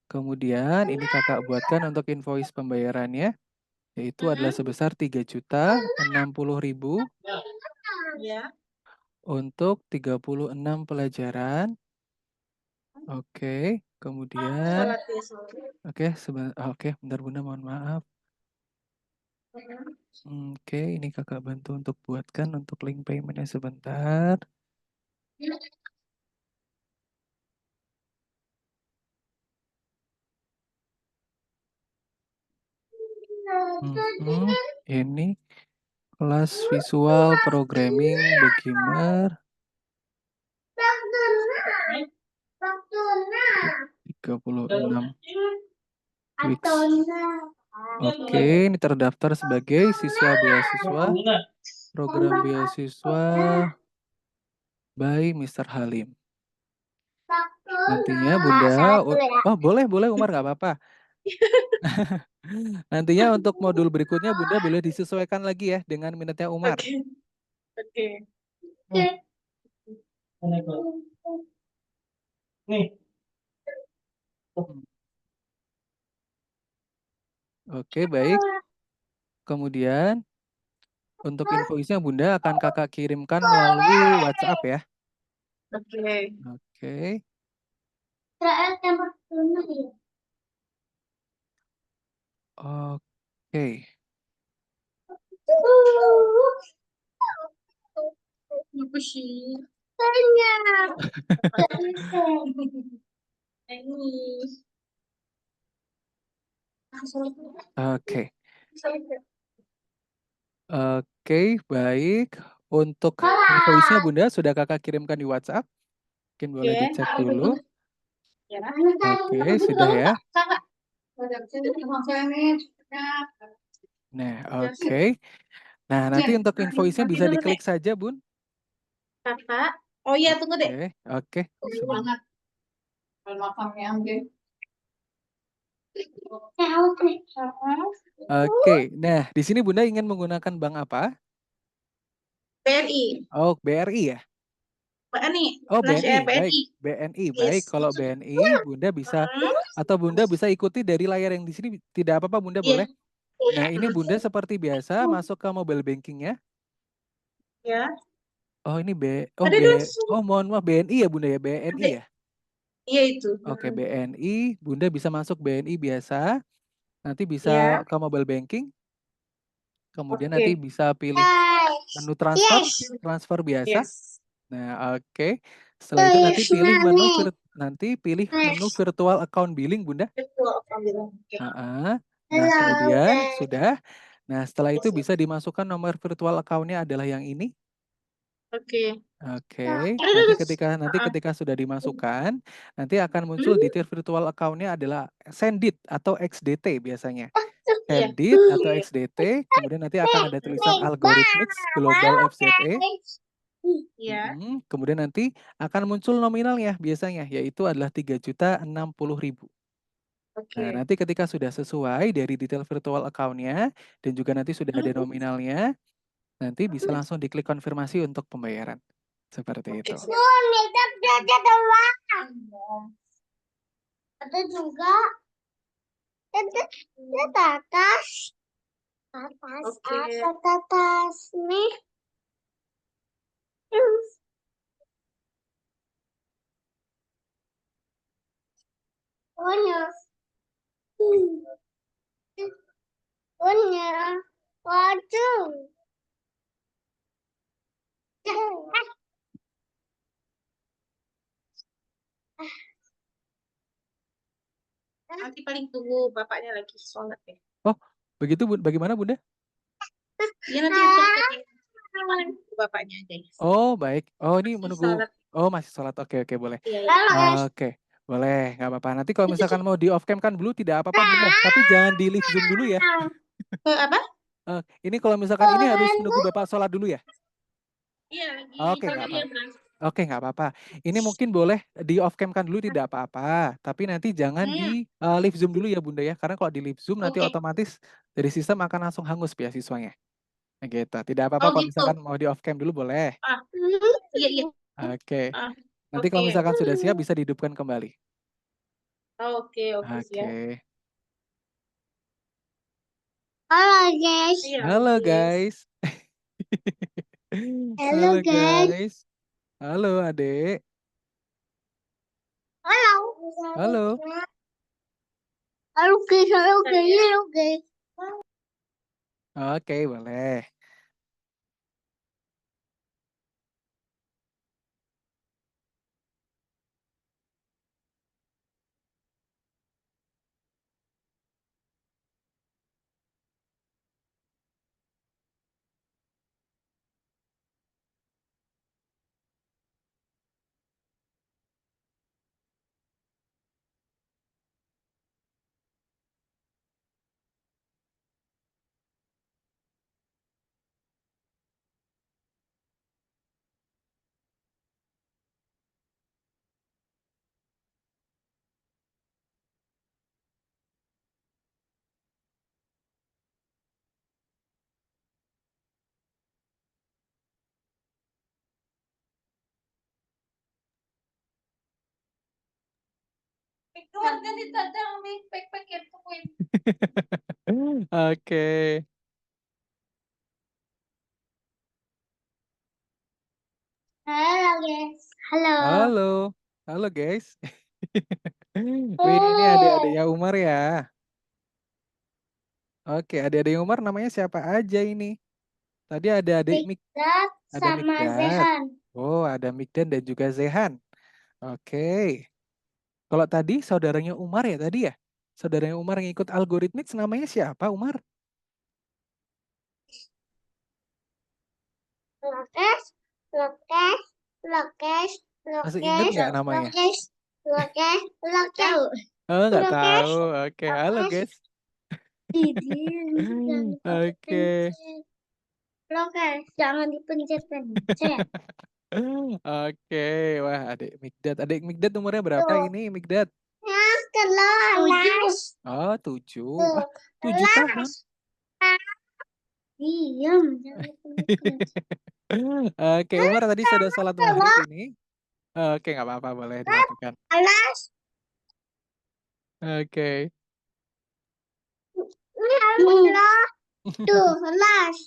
Kemudian ini kakak buatkan untuk invoice pembayarannya, yaitu adalah sebesar 3.060.000 Ya. untuk 36 pelajaran. Oke, kemudian, Sholat ya, sholat. oke, bentar Bunda, mohon maaf. Oke, ini kakak bantu untuk buatkan untuk link paymentnya sebentar. Ini kelas visual programming Begimer 36 weeks. Oke, ini terdaftar sebagai siswa beasiswa program beasiswa by Mr. Halim. Nantinya Bunda, boleh Umar, nggak apa-apa. Nantinya untuk modul berikutnya Bunda boleh disesuaikan lagi ya dengan minatnya Umar. Oke. Nih. Oke, baik. Kemudian untuk invoice-nya Bunda akan kakak kirimkan melalui WhatsApp ya. Oke. Oke. Oke. Apa sih? Oke. Oke, baik. Untuk invoice-nya Bunda sudah kakak kirimkan di WhatsApp. Mungkin boleh dicek dulu. Oke, sudah ya. Nah, oke. Nah, nanti untuk invoice-nya bisa diklik saja, Bun. Kakak. Oh iya, tunggu deh. Oke. Oke. Nah, di sini Bunda ingin menggunakan bank apa? BNI. Oh, BRI ya? BNI. Oh, BNI. BNI. Baik, BNI. Baik, kalau BNI Bunda bisa atau Bunda bisa ikuti dari layar yang di sini, tidak apa-apa Bunda, boleh. Nah, ini Bunda seperti biasa masuk ke mobile banking-nya. Ya. Oh ini Ada dua. oh mohon maaf BNI ya Bunda ya, BNI Ada. ya. Iya itu. Oke BNI, Bunda bisa masuk BNI biasa, nanti Ya. bisa ke mobile banking, kemudian nanti Oke. bisa pilih menu transfer biasa. Yes. Nah oke, setelah itu nanti pilih menu virtual account billing Bunda. Betul, alhamdulillah. Oke. Nah kemudian sudah, nah setelah itu bisa dimasukkan nomor virtual account-nya adalah yang ini. Oke. Oke, Terus. nanti ketika sudah dimasukkan, nanti akan muncul detail virtual account-nya adalah Sendit atau XDT biasanya. Iya. Sendit atau XDT, kemudian nanti akan ada tulisan Algorithmics Global FZE. Iya. Kemudian nanti akan muncul nominalnya biasanya, yaitu adalah 3.060.000. Nah, Oke. nanti ketika sudah sesuai dari detail virtual account-nya, dan juga nanti sudah ada nominalnya, nanti bisa langsung diklik konfirmasi untuk pembayaran. Seperti Oke. itu. Ada juga. Ada atas. Oke. Atas nih. Punya. Punya. Waduh. Nanti paling tunggu bapaknya lagi sholat ya. Oh, begitu bagaimana Bunda? Iya nanti untuk paling tunggu bapaknya aja. Oh, baik. Oh, ini Masih menunggu. sholat. Oh, masih sholat. Oke, boleh. Iya. Oke, boleh. Nggak apa-apa. Nanti kalau misalkan mau di off cam kan dulu tidak apa-apa Bunda. Tapi jangan di live Zoom dulu ya. Apa? Ini kalau misalkan ini harus menunggu Bapak sholat dulu ya. Iya, lagi Oke, sholat nggak dia apa-apa. berangkat. Oke, nggak apa-apa. Ini mungkin boleh di off cam kan dulu tidak apa-apa. Tapi nanti jangan di live Zoom dulu ya Bunda ya. Karena kalau di live Zoom nanti Oke. otomatis dari sistem akan langsung hangus beasiswanya. Gitu. Tidak Oh apa-apa kalau gitu. misalkan mau di off cam dulu boleh. Iya. Oke. Ah, Nanti kalau oke. misalkan sudah siap bisa dihidupkan kembali. Oke, siap. Oke. Halo guys. Iya, Halo yes. guys. Halo guys. Halo Adek. Halo. Halo. Halo guys. Halo guys. Halo guys. Oke, boleh. Oke. Halo guys. Halo. Halo. Halo guys. Wih, ini adik-adiknya Umar ya. Oke, adik-adik Umar namanya siapa aja ini? Tadi ada adik Mikdad ada sama Mikdad. Zehan. Oh, ada Mikdad dan juga Zehan. Oke. Kalau tadi saudaranya Umar ya tadi ya? Saudaranya Umar yang ikut algoritmik namanya siapa Umar? Lokes. Lokes. Lokes. Masih inget Lokes. nggak namanya? Lokes. Lokes. Lokes. Oh, nggak Lokes. tahu. Oke, halo guys. Oke. Lokes. Jangan dipencet-pencet. Oke, wah adik Mikdad. Adik Mikdad umurnya berapa ini Mikdad? Kelas. Oh, 7. Wah, 7 tahun. Diam. Jangan dipencet. Oke, Umar tadi sudah sholat maghrib ini. Oke, nggak apa-apa, boleh dilakukan. Kelas. Oke. Tuh, kelas.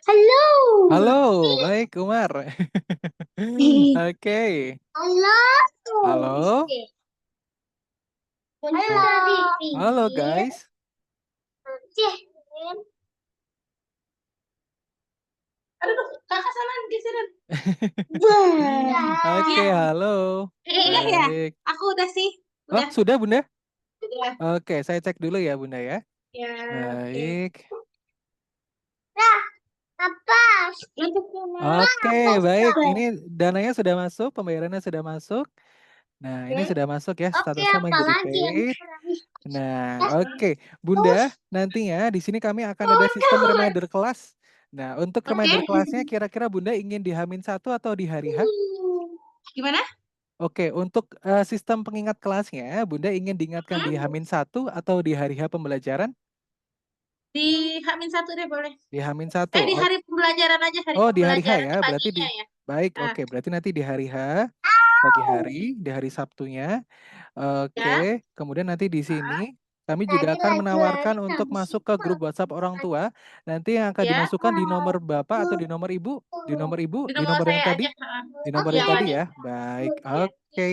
Halo. Halo, baik Umar. Oke. Halo. Halo. Halo guys. Aduh, kakak salah geseran. Oke, halo. Ya, Baik. aku udah sih. Oh, Udah. sudah Bunda? Udah. Oke, saya cek dulu ya Bunda ya. Ya. Baik. Apa? Oke, baik. Ini dananya sudah masuk, pembayarannya sudah masuk. Nah, ini sudah masuk ya, Oke, statusnya apa mengikuti lagi yang paid. Nah, oke. Bunda, nantinya di sini kami akan ada sistem reminder kelas. Nah, untuk reminder kelasnya kira-kira Bunda ingin di H-1 atau di hari H? Gimana? Oke, untuk sistem pengingat kelasnya, Bunda ingin diingatkan di H-1 atau di hari H pembelajaran? Di H-1 deh boleh. Di H-1. Di hari pembelajaran aja, hari Oh, di hari H pembelajaran ya, berarti di paginya ya. baik, Ah. oke, berarti nanti di hari H, pagi hari, di hari Sabtunya. Oke, kemudian nanti di sini kami juga akan menawarkan untuk masuk ke grup WhatsApp orang tua. Nanti yang akan Ya. dimasukkan di nomor Bapak atau di nomor Ibu? Di nomor Ibu, Di di nomor nomor yang saya tadi? aja. Di nomor yang Yang tadi wajib. ya. Baik, Iya. oke.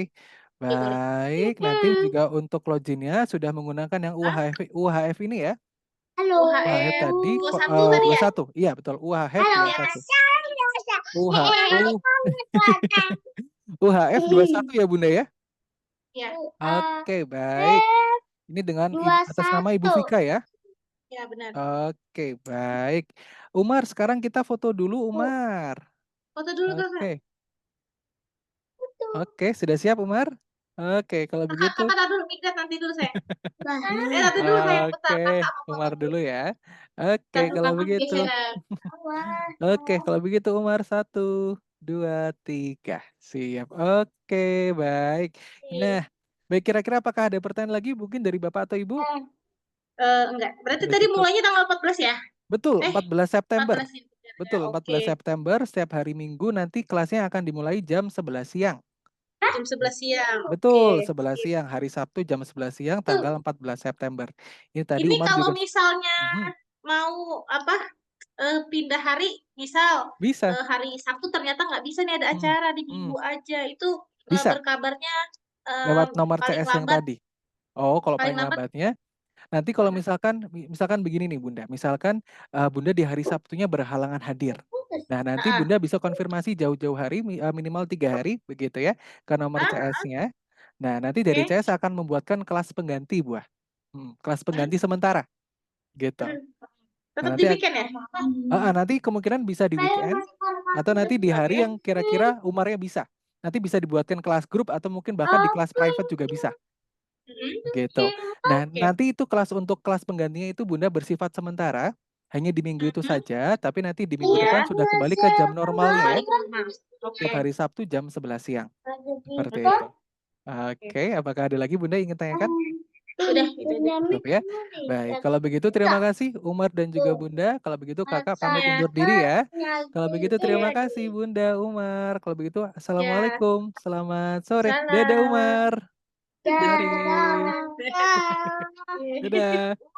Baik, nanti juga untuk loginnya sudah menggunakan yang UHF ini ya. Halo. UHF tadi 21 tadi ya? 21. Iya, betul. UHF 21. UHF 21 ya Bunda ya? Iya. Oke, baik. Ini dengan atas nama Ibu Vika ya? Ya, benar. Oke, baik. Umar, sekarang kita foto dulu, Umar. Foto dulu kakak. Oke. Oke, sudah siap, Umar? Oke, kalau begitu. Kakak dulu, Migrat nanti dulu saya. Nanti dulu saya Oke, Umar dulu ya. Oke, kalau begitu. Oke, kalau begitu Umar 1, 2, 3. Siap. Oke, baik. Nah, baik kira-kira apakah ada pertanyaan lagi mungkin dari Bapak atau Ibu? Enggak. Berarti Sudah tadi cukup. mulainya tanggal 14 ya? Betul, 14 September. 14 ya. Betul, 14 September setiap hari Minggu nanti kelasnya akan dimulai jam 11 siang. Jam 11 siang. Betul, 11 siang. Hari Sabtu jam 11 siang tanggal 14 September. Ini tadi Ini Umar kalau juga misalnya mau pindah hari, misal bisa. hari Sabtu ternyata nggak bisa nih ada acara di Minggu aja, itu Bisa. berkabarnya Lewat nomor paling CS yang lambat. tadi. Oh, kalau Paling paling lambatnya Nanti kalau misalkan begini nih Bunda, misalkan Bunda di hari Sabtunya berhalangan hadir. Nah, nanti Ah, Bunda bisa konfirmasi jauh-jauh hari, minimal 3 hari begitu ya, ke nomor ah, CS-nya. Nah, nanti dari oke. CS akan membuatkan kelas pengganti, Buah. Kelas pengganti sementara gitu. Hmm. Nah, Tetap nanti dibikin ya? nanti kemungkinan bisa di weekend atau nanti di hari Oke. yang kira-kira Umarnya bisa. Nanti bisa dibuatkan kelas grup atau mungkin bahkan di kelas private juga bisa. Gitu. Nah, Oke. nanti itu untuk kelas penggantinya itu Bunda bersifat sementara, hanya di minggu itu Mhm. saja, tapi nanti di minggu Ya. depan sudah kembali ke jam normalnya ya, Balik ke rumah. Oke. tiap hari Sabtu jam 11 siang. Seperti Oke. itu. Oke, apakah ada lagi Bunda ingin tanyakan? Udah, itu aja. Cukup ya? Baik, kalau begitu terima kasih Umar dan juga Bunda. Kalau begitu Kakak pamit Ya. undur diri ya. Kalau begitu terima Iya. kasih Bunda, Umar. Kalau begitu Ya. Assalamualaikum. Selamat sore. Dadah Salam. Umar. Mari. Dadah. Dadah.